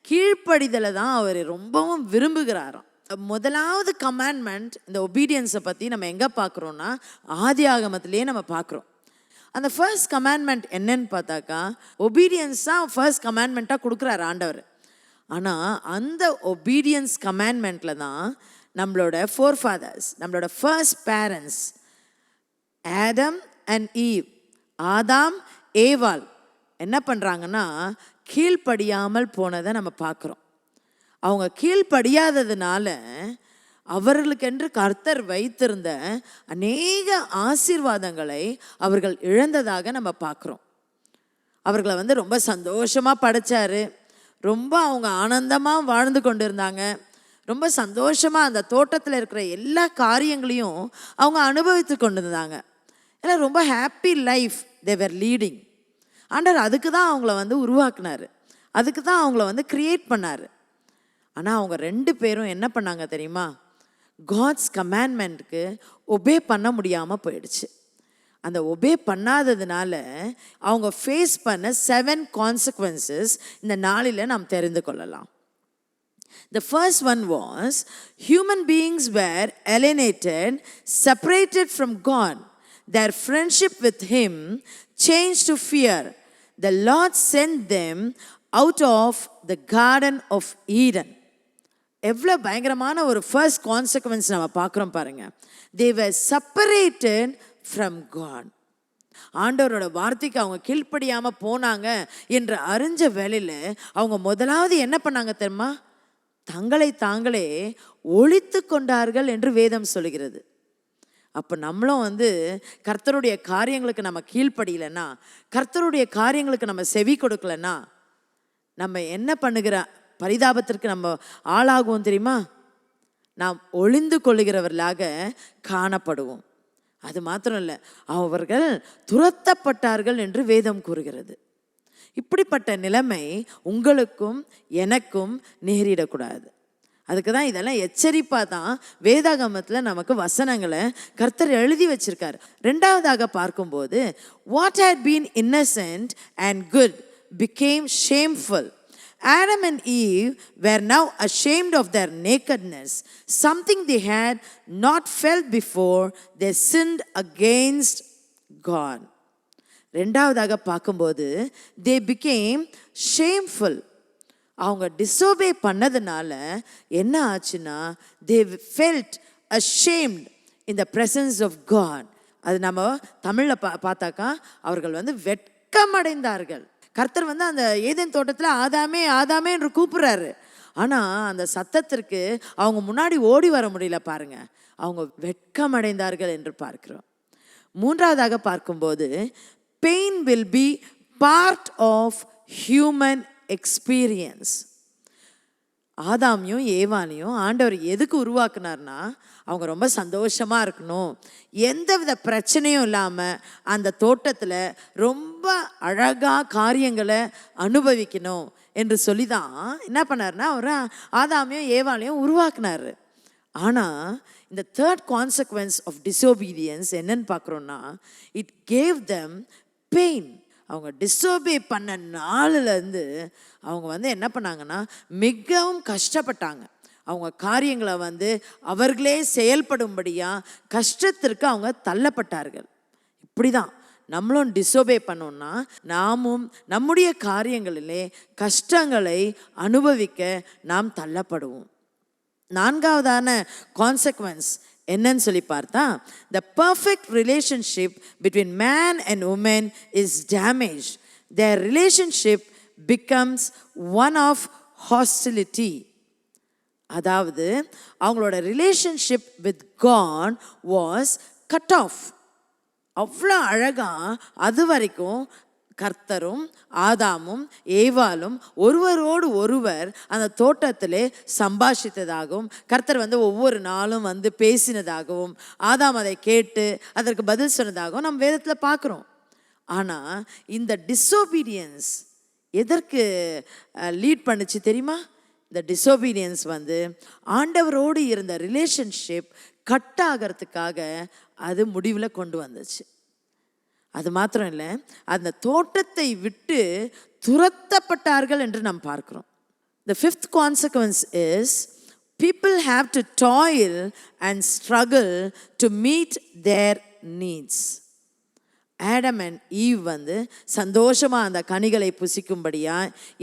கீழ்ப்படிதலை தான் அவர் ரொம்பவும் விரும்புகிறாராம். முதலாவது கமாண்ட்மெண்ட் இந்த ஒபீடியன்ஸை பற்றி நம்ம எங்கே பார்க்குறோன்னா, ஆதி ஆகமத்திலேயே நம்ம பார்க்குறோம். அந்த ஃபர்ஸ்ட் கமாண்ட்மெண்ட் என்னன்னு பார்த்தாக்கா, ஒபீடியன்ஸ் தான் ஃபர்ஸ்ட் கமாண்ட்மெண்ட்டாக கொடுக்குறாரு ஆண்டவர். ஆனால் அந்த ஒபீடியன்ஸ் கமாண்ட்மெண்ட்டில் தான் நம்மளோட ஃபோர்ஃபாதர்ஸ், நம்மளோட first parents Adam and Eve, ஆதாம் ஏவாள் என்ன பண்ணுறாங்கன்னா கீழ்ப்படியாமல் போனதை நம்ம பார்க்குறோம். அவங்க கீழ்ப்படியாததுனால அவர்களுக்கென்று கர்த்தர் வைத்திருந்த அநேக ஆசீர்வாதங்களை அவர்கள் இழந்ததாக நம்ம பார்க்குறோம். அவர்களை வந்து ரொம்ப சந்தோஷமாக படைச்சாரு, ரொம்ப அவங்க ஆனந்தமாக வாழ்ந்து கொண்டு இருந்தாங்க, ரொம்ப சந்தோஷமாக அந்த தோட்டத்தில் இருக்கிற எல்லா காரியங்களையும் அவங்க அனுபவித்து கொண்டு இருந்தாங்க. ஏன்னா ரொம்ப ஹாப்பி லைஃப் தேவர் லீடிங். ஆண்டவர் அதுக்கு தான் அவங்கள வந்து உருவாக்குனார், அதுக்கு தான் அவங்கள வந்து கிரியேட் பண்ணார். ஆனால் அவங்க ரெண்டு பேரும் என்ன பண்ணாங்க தெரியுமா, காட்ஸ் கமாண்ட்மெண்ட்டுக்கு ஒபே பண்ண முடியாமல் போயிடுச்சு. அந்த ஒபே பண்ணாததுனால அவங்க ஃபேஸ் பண்ண 7 கான்சிக்வன்சஸ் இந்த நாளில் நாம் தெரிந்து கொள்ளலாம். The first one was human beings were alienated, separated from God. Their friendship with Him changed to fear. The Lord sent them out of the Garden of Eden. எவ்வளோ பயங்கரமான ஒரு ஃபர்ஸ்ட் கான்சிக்வன்ஸ் நம்ம பார்க்குறோம் பாருங்க. They were separated from God. ஆண்டவரோட வார்த்தைக்கு அவங்க கீழ்ப்படியாமல் போனாங்க என்று அறிஞ்ச வேளையில் அவங்க முதலாவது என்ன பண்ணாங்க தெரியுமா, தங்களை தாங்களே ஒழித்து கொண்டார்கள் என்று வேதம் சொல்கிறது. அப்போ நம்மளும் வந்து கர்த்தருடைய காரியங்களுக்கு நம்ம கீழ்ப்படியலைன்னா, கர்த்தருடைய காரியங்களுக்கு நம்ம செவி கொடுக்கலன்னா நம்ம என்ன பண்ணுகிற பரிதாபத்திற்கு நம்ம ஆளாகுவோம் தெரியுமா, நாம் ஒளிந்து கொள்ளுகிறவர்களாக காணப்படுவோம். அது மாத்திரம் இல்லை, அவர்கள் துரத்தப்பட்டார்கள் என்று வேதம் கூறுகிறது. இப்படிப்பட்ட நிலைமை உங்களுக்கும் எனக்கும் நேரிடக்கூடாது. அதுக்கு தான் இதெல்லாம் எச்சரிப்பாக தான் வேதாகமத்தில் நமக்கு வசனங்களை கர்த்தர் எழுதி வச்சிருக்காரு. ரெண்டாவதாக பார்க்கும்போது, what had been innocent and good became shameful. Adam and Eve were now ashamed of their nakedness, something they had not felt before they sinned against God. ரெண்டாவதாக பார்க்கும்போது they became shameful. அவங்க டிசோபே பண்ணதுனால என்ன ஆச்சுன்னா, they felt ashamed in the presence of God. அது நம்ம தமிழில் பார்த்தாக்கா அவர்கள் வந்து வெட்கமடைந்தார்கள். கர்த்தர் வந்து அந்த ஏதேன் தோட்டத்தில் ஆதாமே ஆதாமே என்று கூப்பிடுறாரு. ஆனால் அந்த சத்தத்திற்கு அவங்க முன்னாடி ஓடி வர முடியல பாருங்க, அவங்க வெட்கமடைந்தார்கள் என்று பார்க்கிறோம். மூன்றாவதாக பார்க்கும்போது, pain will be part of human experience. ஆதாமையும் ஏவாளையும் ஆண்டவர் எதுக்கு உருவாக்குனார்னா அவங்க ரொம்ப சந்தோஷமாக இருக்கணும், எந்தவித பிரச்சனையும் இல்லாமல் அந்த தோட்டத்தில் ரொம்ப அழகாக காரியங்களை அனுபவிக்கணும் என்று சொல்லி தான் என்ன பண்ணார்னா அவர் ஆதாமையும் ஏவாளையும் உருவாக்குனார். ஆனால் இந்த தேர்ட் கான்சிக்வன்ஸ் ஆஃப் டிசோபீடியன்ஸ் என்னன்னு பார்க்குறோன்னா, இட் கேவ் தெம் பெயின். அவங்க டிசோபே பண்ண நாளிலேருந்து அவங்க என்ன பண்ணாங்கன்னா மிகவும் கஷ்டப்பட்டாங்க. அவங்க காரியங்களை அவர்களே செயல்படும்படியாக கஷ்டத்திற்கு அவங்க தள்ளப்பட்டார்கள். இப்படி தான் நம்மளும் டிசோபே பண்ணோம்னா நாமும் நம்முடைய காரியங்களிலே கஷ்டங்களை அனுபவிக்க நாம் தள்ளப்படுவோம். நான்காவதான கான்சிக்வன்ஸ் என்னன்னு சொல்லி பார்த்தா, the perfect relationship between man and woman is damaged. Their relationship becomes one of hostility. அதாவது அவங்களோட relationship with God was cut off. அவ்வளோ அழகாக அது வரைக்கும் கர்த்தரும் ஆதாமும் ஏவாளும் ஒருவரோடு ஒருவர் அந்த தோட்டத்திலே சம்பாஷித்ததாகவும் கர்த்தர் ஒவ்வொரு நாளும் பேசினதாகவும் ஆதாம் அதை கேட்டு அதற்கு பதில் சொன்னதாகவும் நம்ம வேதத்தில் பார்க்குறோம். ஆனால் இந்த டிசோபீடியன்ஸ் எதற்கு லீட் பண்ணுச்சு தெரியுமா? இந்த டிசோபீடியன்ஸ் ஆண்டவரோடு இருந்த ரிலேஷன்ஷிப் கட் ஆகிறதுக்காக அது முடிவில் கொண்டு வந்துச்சு. அது மாத்திரம் இல்லை, அந்த தோட்டத்தை விட்டு துரத்தப்பட்டார்கள் என்று நாம் பார்க்கிறோம். The fifth consequence is people have to toil and struggle to meet their needs. Adam and eve சந்தோஷமாக அந்த கனிகளை புசிக்கும்படியா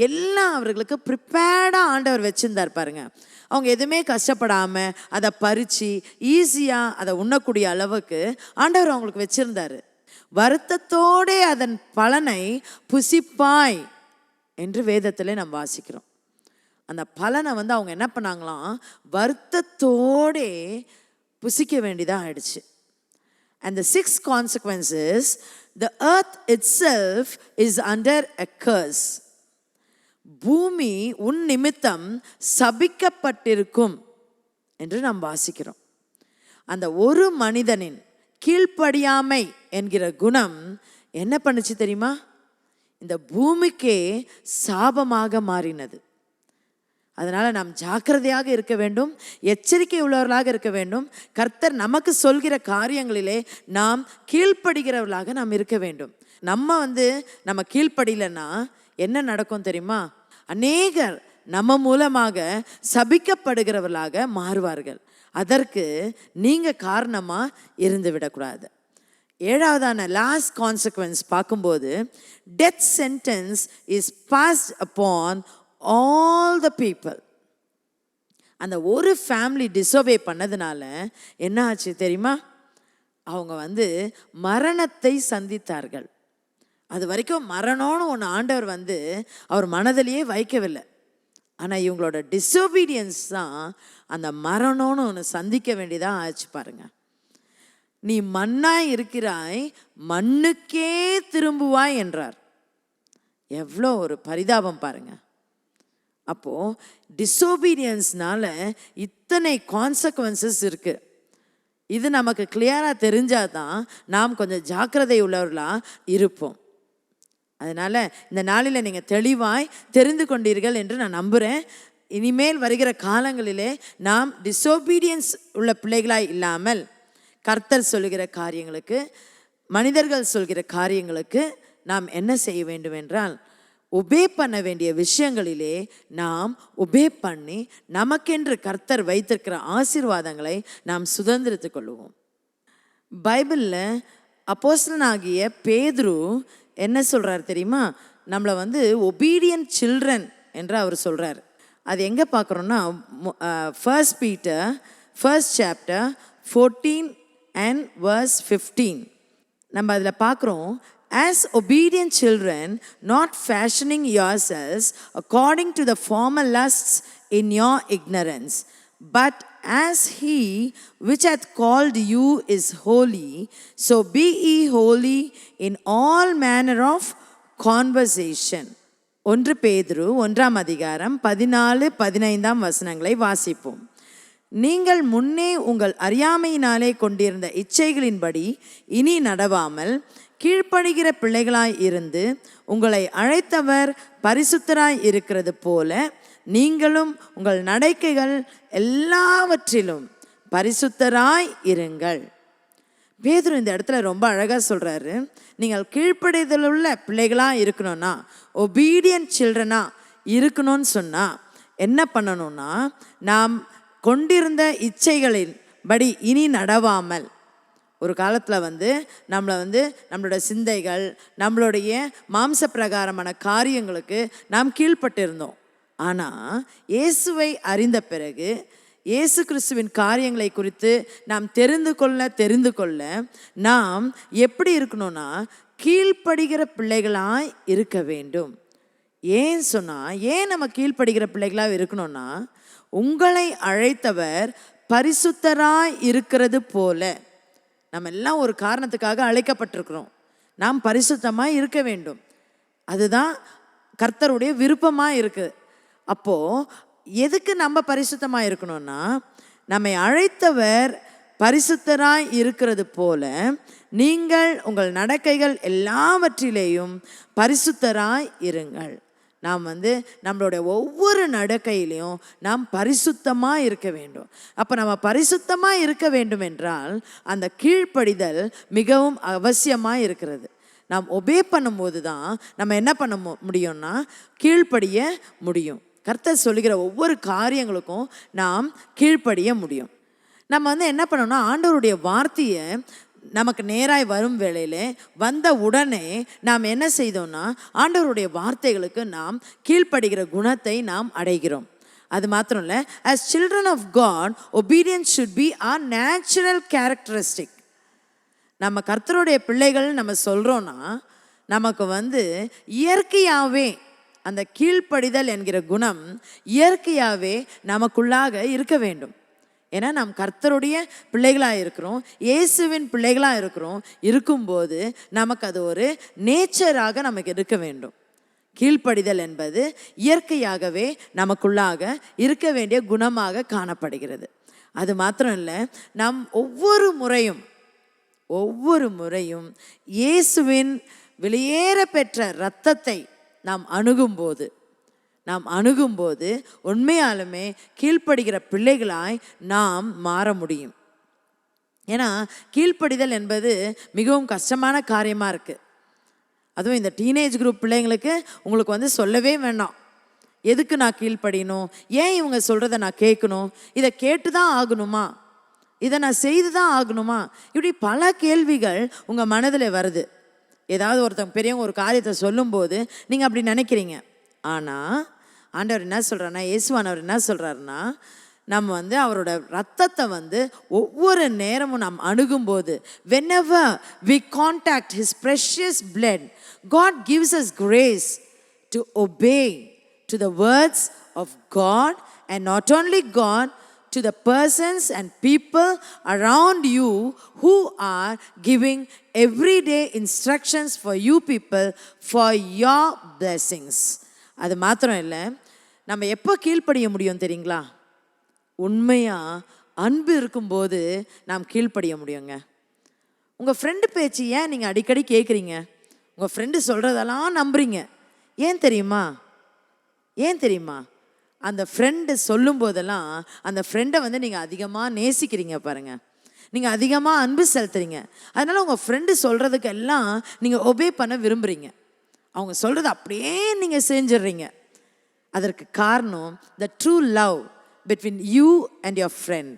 எல்லாம் அவர்களுக்கு ப்ரிப்பேர்டாக ஆண்டவர் வச்சுருந்தார் பாருங்க. அவங்க எதுவுமே கஷ்டப்படாமல் அதை பறித்து ஈஸியாக அதை உண்ணக்கூடிய அளவுக்கு ஆண்டவர் அவங்களுக்கு வச்சுருந்தார். வருத்தத்தோடே அதன் பலனை புசிப்பாய் என்று வேதத்தில் நம்ம வாசிக்கிறோம். அந்த பலனை அவங்க என்ன பண்ணாங்களாம், வருத்தத்தோடே புசிக்க வேண்டியதாக ஆயிடுச்சு. And the sixth consequence is the earth itself is under a curse. பூமி உன் நிமித்தம் சபிக்கப்பட்டிருக்கும் என்று நாம் வாசிக்கிறோம். அந்த ஒரு மனிதனின் கீழ்ப்படியாமை என்கிற குணம் என்ன பண்ணுச்சு தெரியுமா? இந்த பூமிக்கே சாபமாக மாறினது. அதனால் நாம் ஜாக்கிரதையாக இருக்க வேண்டும், எச்சரிக்கை உள்ளவர்களாக இருக்க வேண்டும். கர்த்தர் நமக்கு சொல்கிற காரியங்களிலே நாம் கீழ்ப்படுகிறவர்களாக நாம் இருக்க வேண்டும். நம்ம கீழ்ப்படியலைன்னா என்ன நடக்கும் தெரியுமா? அநேகர் நம்ம மூலமாக சபிக்கப்படுகிறவர்களாக மாறுவார்கள். அதற்கு நீங்கள் காரணமாக இருந்து விடக்கூடாது. ஏழாவதான லாஸ்ட் கான்சிக்வன்ஸ் பார்க்கும்போது, death sentence is passed upon all the people. அந்த ஒரு ஃபேமிலி டிசோபே பண்ணதுனால என்ன ஆச்சு தெரியுமா? அவங்க மரணத்தை சந்தித்தார்கள். அது வரைக்கும் மரணம்னு ஒன்று ஆண்டவர் அவர் மனதிலேயே வைக்கவில்லை. ஆனால் இவங்களோட டிசோபீடியன்ஸ் தான் அந்த மரணம்னு ஒன்று சந்திக்க வேண்டியதாக ஆச்சு பாருங்க. நீ மண்ணாய் இருக்கிறாய், மண்ணுக்கே திரும்புவாய் என்றார். எவ்வளோ ஒரு பரிதாபம் பாருங்க. அப்போது டிசோபீடியன்ஸ்னால இத்தனை கான்சிக்வன்சஸ் இருக்குது. இது நமக்கு கிளியராக தெரிஞ்சால் தான் நாம் கொஞ்சம் ஜாக்கிரதை உள்ளவர்களாக இருப்போம். அதனால் இந்த நாளில் நீங்கள் தெளிவாய் தெரிந்து கொண்டீர்கள் என்று நான் நம்புகிறேன். இனிமேல் வருகிற காலங்களிலே நாம் டிசோபீடியன்ஸ் உள்ள பிள்ளைகளாய் இல்லாமல் கர்த்தர் சொல்கிற காரியங்களுக்கு, மனிதர்கள் சொல்கிற காரியங்களுக்கு நாம் என்ன செய்ய வேண்டும் என்றால், ஒபே பண்ண வேண்டிய விஷயங்களிலே நாம் ஒபே பண்ணி நமக்கென்று கர்த்தர் வைத்திருக்கிற ஆசீர்வாதங்களை நாம் சுதந்திரித்து கொள்வோம். பைபிளில் அப்போஸ்தலனாகிய பேதுரு என்ன சொல்கிறார் தெரியுமா? நம்மளை ஒபீடியன்ட் சில்ட்ரன் என்று அவர் சொல்கிறார். அது எங்கே பார்க்குறோன்னா, 1 Peter 1st chapter 14 and verse 15 நம்ம அதில் பார்க்குறோம். As obedient children, not fashioning yourselves according to the former lusts in your ignorance, but as he which hath called you is holy, so be ye holy in all manner of conversation. 1 பேதுரு 1ஆம் அதிகாரம் 14-15 வசனங்களை வாசிப்போம். நீங்கள் முன்னே உங்கள் அறியாமையினாலே கொண்டிருந்த இச்சைகளின்படி இனி நடவாமல் கீழ்ப்படுகிற பிள்ளைகளாய் இருந்து உங்களை அழைத்தவர் பரிசுத்தராய் இருக்கிறது போல நீங்களும் உங்கள் நடக்கைகள் எல்லாவற்றிலும் பரிசுத்தராய் இருங்கள். பேதுரு இந்த இடத்துல ரொம்ப அழகாக சொல்கிறாரு, நீங்கள் கீழ்ப்படிதல் உள்ள பிள்ளைகளாக இருக்கணும்னா, ஒபீடியன்ட் சில்ட்ரனாக இருக்கணும்னு சொன்னால் என்ன பண்ணணும்னா, நாம் கொண்டிருந்த இச்சைகளின் படி இனி நடவாமல். ஒரு காலத்தில் நம்மளோட சிந்தைகள், நம்மளுடைய மாம்ச பிரகாரமான காரியங்களுக்கு நாம் கீழ்ப்பட்டிருந்தோம். ஆனால் இயேசுவை அறிந்த பிறகு இயேசு கிறிஸ்துவின் காரியங்களை குறித்து நாம் தெரிந்து கொள்ள நாம் எப்படி இருக்கணும்னா, கீழ்ப்படுகிற பிள்ளைகளாய் இருக்க வேண்டும். ஏன் நம்ம கீழ்ப்படுகிற பிள்ளைகளாக இருக்கணும்னா, உங்களை அழைத்தவர் பரிசுத்தராய் இருக்கிறது போல. நம்ம எல்லாம் ஒரு காரணத்துக்காக அழைக்கப்பட்டிருக்கிறோம். நாம் பரிசுத்தமாக இருக்க வேண்டும். அதுதான் கர்த்தருடைய விருப்பமாக இருக்குது. அப்போது எதுக்கு நம்ம பரிசுத்தமாக இருக்கணும்னா, நம்மை அழைத்தவர் பரிசுத்தராய் இருக்கிறது போல நீங்கள் உங்கள் நடக்கைகள் எல்லாவற்றிலேயும் பரிசுத்தராய் இருங்கள். நாம் நம்மளுடைய ஒவ்வொரு நடக்கையிலையும் நாம் பரிசுத்தமாக இருக்க வேண்டும். அப்போ நம்ம பரிசுத்தமாக இருக்க வேண்டும் என்றால் அந்த கீழ்ப்படிதல் மிகவும் அவசியமாக இருக்கிறது. நாம் ஒபே பண்ணும்போது தான் நம்ம என்ன பண்ண முடியும்னா, கீழ்ப்படிய முடியும். கர்த்தர் சொல்லுகிற ஒவ்வொரு காரியங்களுக்கும் நாம் கீழ்ப்படிய முடியும். நம்ம என்ன பண்ணோம்னா, ஆண்டவருடைய வார்த்தையை நமக்கு நேராய் வரும் வேளையிலே வந்த உடனே நாம் என்ன செய்தோம்னா, ஆண்டவருடைய வார்த்தைகளுக்கு நாம் கீழ்ப்படுகிற குணத்தை நாம் அடைகிறோம். அது மாத்திரம் இல்லை, as children of God, obedience should be our natural characteristic. நம்ம கர்த்தருடைய பிள்ளைகள் நம்ம சொல்கிறோன்னா, நமக்கு இயற்கையாகவே அந்த கீழ்ப்படிதல் என்கிற குணம் இயற்கையாகவே நமக்குள்ளாக இருக்க வேண்டும். ஏன்னா நாம் கர்த்தருடைய பிள்ளைகளாக இருக்கிறோம், இயேசுவின் பிள்ளைகளாக இருக்கும்போது நமக்கு அது ஒரு நேச்சராக நமக்கு இருக்க வேண்டும். கீழ்ப்படிதல் என்பது இயற்கையாகவே நமக்குள்ளாக இருக்க வேண்டிய குணமாக காணப்படுகிறது. அது மாத்திரம் இல்லை, நாம் ஒவ்வொரு முறையும் இயேசுவின் வெளியேற பெற்ற இரத்தத்தை நாம் அணுகும்போது உண்மையாலுமே கீழ்ப்படுகிற பிள்ளைகளாய் நாம் மாற முடியும். ஏன்னா கீழ்ப்படிதல் என்பது மிகவும் கஷ்டமான காரியமாக இருக்குது. அதுவும் இந்த டீனேஜ் குரூப் பிள்ளைங்களுக்கு உங்களுக்கு சொல்லவே வேண்டாம். எதுக்கு நான் கீழ்ப்படியணும், ஏன் இவங்க சொல்கிறத நான் கேட்கணும், இதை கேட்டு தான் ஆகணுமா, இதை நான் செய்து தான் ஆகணுமா, இப்படி பல கேள்விகள் உங்கள் மனதில் வருது. ஏதாவது ஒருத்தவங்க பெரியவங்க ஒரு காரியத்தை சொல்லும்போது நீங்கள் அப்படி நினைக்கிறீங்க. ஆனால் ஆண்டவர் என்ன சொல்கிறாருன்னா, இயேசுவானவர் என்ன சொல்கிறாருன்னா, நம்ம அவரோட ரத்தத்தை ஒவ்வொரு நேரமும் நாம் அணுகும்போது, whenever we contact his precious blood, God gives us grace to obey to the words of God, and not only God, to the persons and people around you who are giving everyday instructions for you people for your blessings. அது மாத்திரம் இல்லை, நம்ம எப்போ கீழ்ப்படிய முடியும் தெரியுங்களா? உண்மையாக அன்பு இருக்கும்போது நாம் கீழ்ப்படிய முடியுங்க. உங்கள் ஃப்ரெண்டு பேச்சு ஏன் நீங்கள் அடிக்கடி கேட்குறீங்க? உங்கள் ஃப்ரெண்டு சொல்கிறதெல்லாம் நம்புறீங்க. ஏன் தெரியுமா? அந்த ஃப்ரெண்டு சொல்லும் போதெல்லாம் அந்த ஃப்ரெண்டை நீங்கள் அதிகமாக நேசிக்கிறீங்க பாருங்கள், நீங்கள் அதிகமாக அன்பு செலுத்துறீங்க. அதனால் உங்கள் ஃப்ரெண்டு சொல்கிறதுக்கு எல்லாம் நீங்கள் ஒபே பண்ண விரும்புகிறீங்க. அவங்க சொல்கிறத அப்படியே நீங்கள் செஞ்சிடுறீங்க. அதற்கு காரணம் the true love between you and your friend.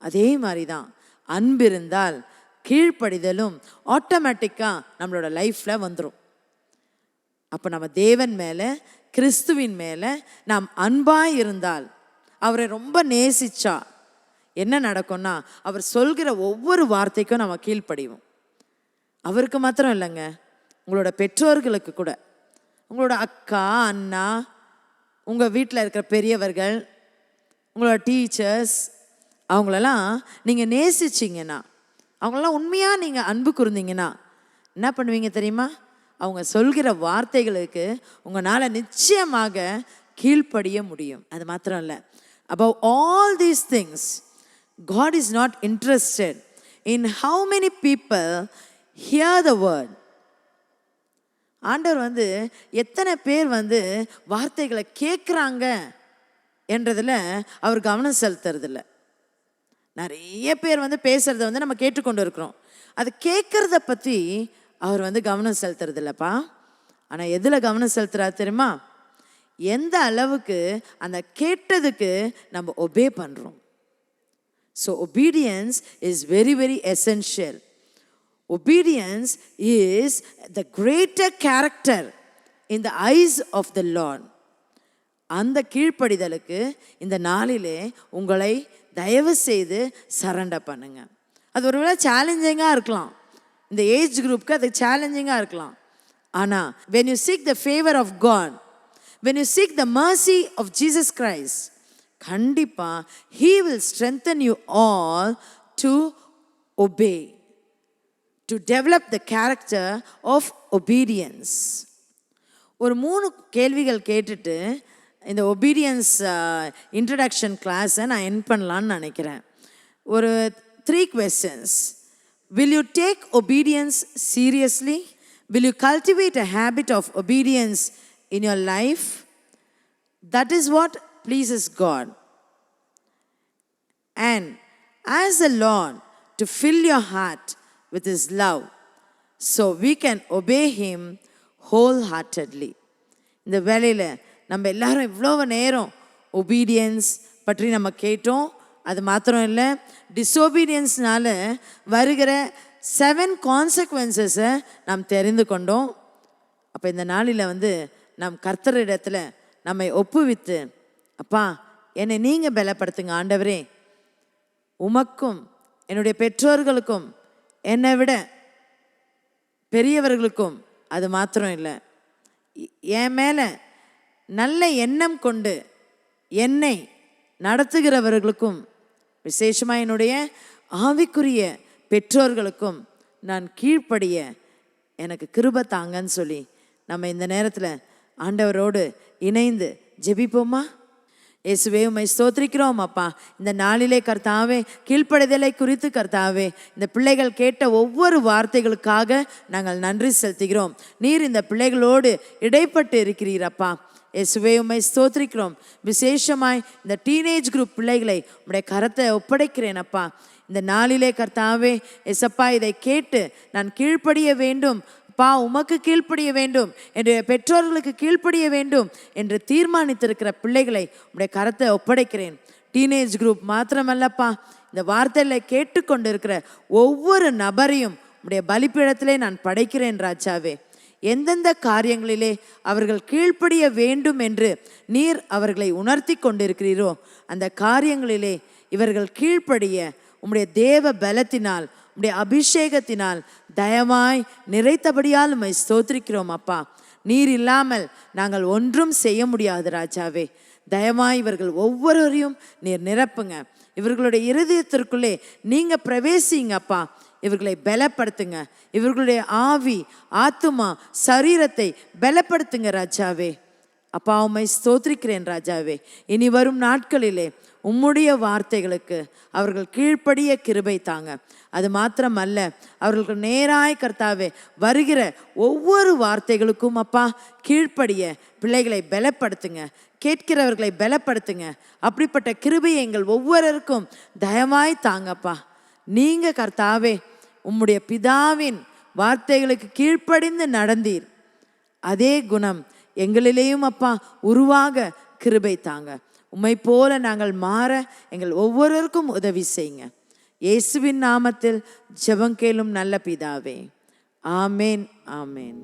அதே மாதிரி தான் அன்பு இருந்தால் கீழ்ப்படிதலும் ஆட்டோமேட்டிக்காக நம்மளோட லைஃப்பில் வந்துடும். அப்போ நம்ம தேவன் மேலே, கிறிஸ்துவின் மேலே நாம் அன்பாக இருந்தால், அவரை ரொம்ப நேசிச்சா என்ன நடக்கும்னா, அவர் சொல்கிற ஒவ்வொரு வார்த்தைக்கும் நம்ம கீழ்ப்படிவோம். அவருக்கு மாத்திரம் இல்லைங்க, உங்களோட பெற்றோர்களுக்கு கூட, உங்களோட அக்கா, அண்ணா, உங்கள் வீட்டில் இருக்கிற பெரியவர்கள், உங்களோட டீச்சர்ஸ், அவங்களெல்லாம் நீங்கள் நேசிச்சிங்கன்னா, அவங்களெல்லாம் உண்மையாக நீங்கள் அன்பு கூர்ந்தீங்கன்னா என்ன பண்ணுவீங்க தெரியுமா? அவங்க சொல்கிற வார்த்தைகளுக்கு உங்களால் நிச்சயமாக கீழ்ப்படிய முடியும். அது மாத்திரம் இல்லை, above all these things God is not interested in how many people hear the word. ஆண்டவர் எத்தனை பேர் வார்த்தைகளை கேட்குறாங்க என்றதில் அவர் கவனம் செலுத்துறதில்ல. நிறைய பேர் பேசுகிறத நம்ம கேட்டுக்கொண்டு இருக்கிறோம். அது கேட்குறத பற்றி அவர் கவனம் செலுத்துறதில்லப்பா. ஆனால் எதில் கவனம் செலுத்துறாரு தெரியுமா? எந்த அளவுக்கு அந்த கேட்டதுக்கு நம்ம ஒபே பண்ணுறோம். So obedience is very very essential. Obedience is the greater character in the eyes of the Lord. அந்த கீழ்ப்படிதலுக்கு இந்த நாளிலே உங்களை தயவு செய்து சரண்டர் பண்ணுங்க. அது ஒருவேளை சேலஞ்சிங்காக இருக்கலாம், இந்த ஏஜ் குரூப்க்கு அது சேலஞ்சிங்காக இருக்கலாம். ஆனால் when you seek the favor of God, when you seek the mercy of Jesus Christ, கண்டிப்பா he will strengthen you all to obey, to develop the character of obedience. ஒரு 3 கேள்விகள் கேட்டுட்டு இந்த ஒபீடியன்ஸ் இன்ட்ரடக்ஷன் கிளாஸை நான் என் பண்ணலான்னு நினைக்கிறேன். ஒரு 3 questions. Will you take obedience seriously? Will you cultivate a habit of obedience in your life? That is what pleases God. And ask the Lord to fill your heart with His love so we can obey Him wholeheartedly. இந்த வேளையில் நம்ம எல்லாரும் இவ்வளோ நேரம் obedience பற்றி நம்ம கேட்டோம். அது மாத்திரம் இல்லை, டிஸோபீடியன்ஸ்னால வருகிற 7 கான்சிக்வன்சஸை நாம் தெரிந்து கொண்டோம். அப்போ இந்த நாளில் நம் கர்த்தரிடத்தில் நம்மை ஒப்புவித்து, அப்பா என்னை நீங்கள் பலப்படுத்துங்க ஆண்டவரே, உமக்கும் என்னுடைய பெற்றோர்களுக்கும் என்னை விட பெரியவர்களுக்கும் அது மாத்திரம் இல்லை, என் மேலே நல்ல எண்ணம் கொண்டு என்னை நடத்துகிறவர்களுக்கும், விசேஷமாக என்னுடைய ஆவிக்குரிய பெற்றோர்களுக்கும் நான் கீழ்ப்படிய எனக்கு கிருபை தாங்கன்னு சொல்லி நம்ம இந்த நேரத்தில் ஆண்டவரோடு இணைந்து ஜெபிப்போமா? இயேசுவே உம்மை ஸ்தோத்திரிக்கிறோம் அப்பா. இந்த நாளிலே கர்த்தாவே கீழ்ப்படிதலை குறித்து கர்த்தாவே இந்த பிள்ளைகள் கேட்ட ஒவ்வொரு வார்த்தைகளுக்காக நாங்கள் நன்றி செலுத்துகிறோம். நீர் இந்த பிள்ளைகளோடு இடைப்பட்டு இருக்கிறீரப்பா. இயேசுவே உம்மை ஸ்தோத்திரிக்கிறோம். விசேஷமாய் இந்த டீனேஜ் குரூப் பிள்ளைகளை உம்முடைய கரத்தை ஒப்படைக்கிறேன் அப்பா. இந்த நாளிலே கர்த்தாவே எசப்பா இதை கேட்டு நான் கீழ்ப்படிய வேண்டும் அப்பா, உமக்கு கீழ்ப்படிய வேண்டும், என்னுடைய பெற்றோர்களுக்கு கீழ்ப்படிய வேண்டும் என்று தீர்மானித்திருக்கிற பிள்ளைகளை உம்முடைய கரத்தை ஒப்படைக்கிறேன். டீனேஜ் குரூப் மாத்திரமல்லப்பா, இந்த வார்த்தைகளை கேட்டுக்கொண்டு இருக்கிற ஒவ்வொரு நபரையும் உம்முடைய பலிப்பீடத்திலே நான் படைக்கிறேன் ராஜாவே. எந்தெந்த காரியங்களிலே அவர்கள் கீழ்ப்படிய வேண்டும் என்று நீர் அவர்களை உணர்த்தி கொண்டிருக்கிறீரோ அந்த காரியங்களிலே இவர்கள் கீழ்ப்படிய உம்முடைய தேவ பலத்தினால் உம்முடைய அபிஷேகத்தினால் தயவாய் நிறைத்தபடியால் உம்மை ஸ்தோத்திரிக்கிறோம் அப்பா. நீர் இல்லாமல் நாங்கள் ஒன்றும் செய்ய முடியாது ராஜாவே. தயவாய் இவர்கள் ஒவ்வொருவரையும் நீர் நிரப்புங்க. இவர்களுடைய இருதயத்திற்குள்ளே நீங்கள் பிரவேசிங்க அப்பா. இவர்களை பலப்படுத்துங்க. இவர்களுடைய ஆவி ஆத்துமா சரீரத்தை பலப்படுத்துங்க ராஜாவே. அப்பா உம்மை ஸ்தோத்திரிக்கிறேன் ராஜாவே. இனி வரும் நாட்களிலே உம்முடைய வார்த்தைகளுக்கு அவர்கள் கீழ்ப்படிய கிருபை தாங்க. அது மாத்திரமல்ல, அவர்களுக்கு நேராய் கர்த்தாவே வருகிற ஒவ்வொரு வார்த்தைகளுக்கும் அப்பா கீழ்ப்படிய பிள்ளைகளை பலப்படுத்துங்க, கேட்கிறவர்களை பலப்படுத்துங்க. அப்படிப்பட்ட கிருபையை எங்கள் ஒவ்வொருவருக்கும் தயவாய் தாங்கப்பா. நீங்கள் கர்த்தாவே உம்முடைய பிதாவின் வார்த்தைகளுக்கு கீழ்ப்படிந்து நடந்தீர். அதே குணம் எங்களிலேயும் அப்பா உருவாக கிருபை தாங்க. உம்மை போல நாங்கள் மாற எங்கள் ஒவ்வொருவருக்கும் உதவி செய்யுங்க. இயேசுவின் நாமத்தில் ஜெபம் கேளும் நல்ல பிதாவே. ஆமேன், ஆமேன்.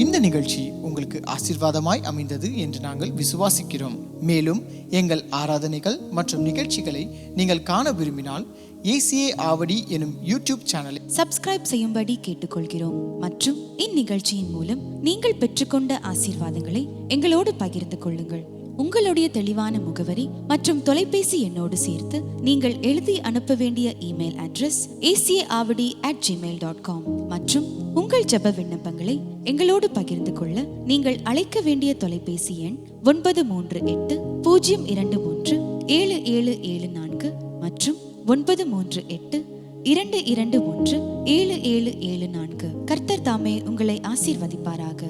இந்த நிகழ்ச்சி உங்களுக்கு ஆசீர்வாதமாய் அமைந்தது என்று நாங்கள் விசுவாசிக்கிறோம். மேலும் எங்கள் ஆராதனைகள் மற்றும் நிகழ்ச்சிகளை நீங்கள் காண விரும்பினால் ஏசிஏ ஆவடி எனும் யூடியூப் சேனலை சப்ஸ்கிரைப் செய்யும்படி கேட்டுக்கொள்கிறோம். மற்றும் இந்நிகழ்ச்சியின் மூலம் நீங்கள் பெற்றுக்கொண்ட ஆசீர்வாதங்களை எங்களோடு பகிர்ந்து கொள்ளுங்கள். உங்களுடைய தெளிவான முகவரி மற்றும் தொலைபேசி எண்ணோடு சேர்த்து நீங்கள் எழுதி அனுப்ப வேண்டிய இமெயில் அட்ரஸ் acaavadi@gmail.com மற்றும் உங்கள் ஜெப விண்ணப்பங்களை எங்களோடு பகிர்ந்து கொள்ள நீங்கள் அழைக்க வேண்டிய தொலைபேசி எண் 938-023-7774 மற்றும் 938-221-7774. கர்த்தர் தாமே உங்களை ஆசீர்வதிப்பாராக.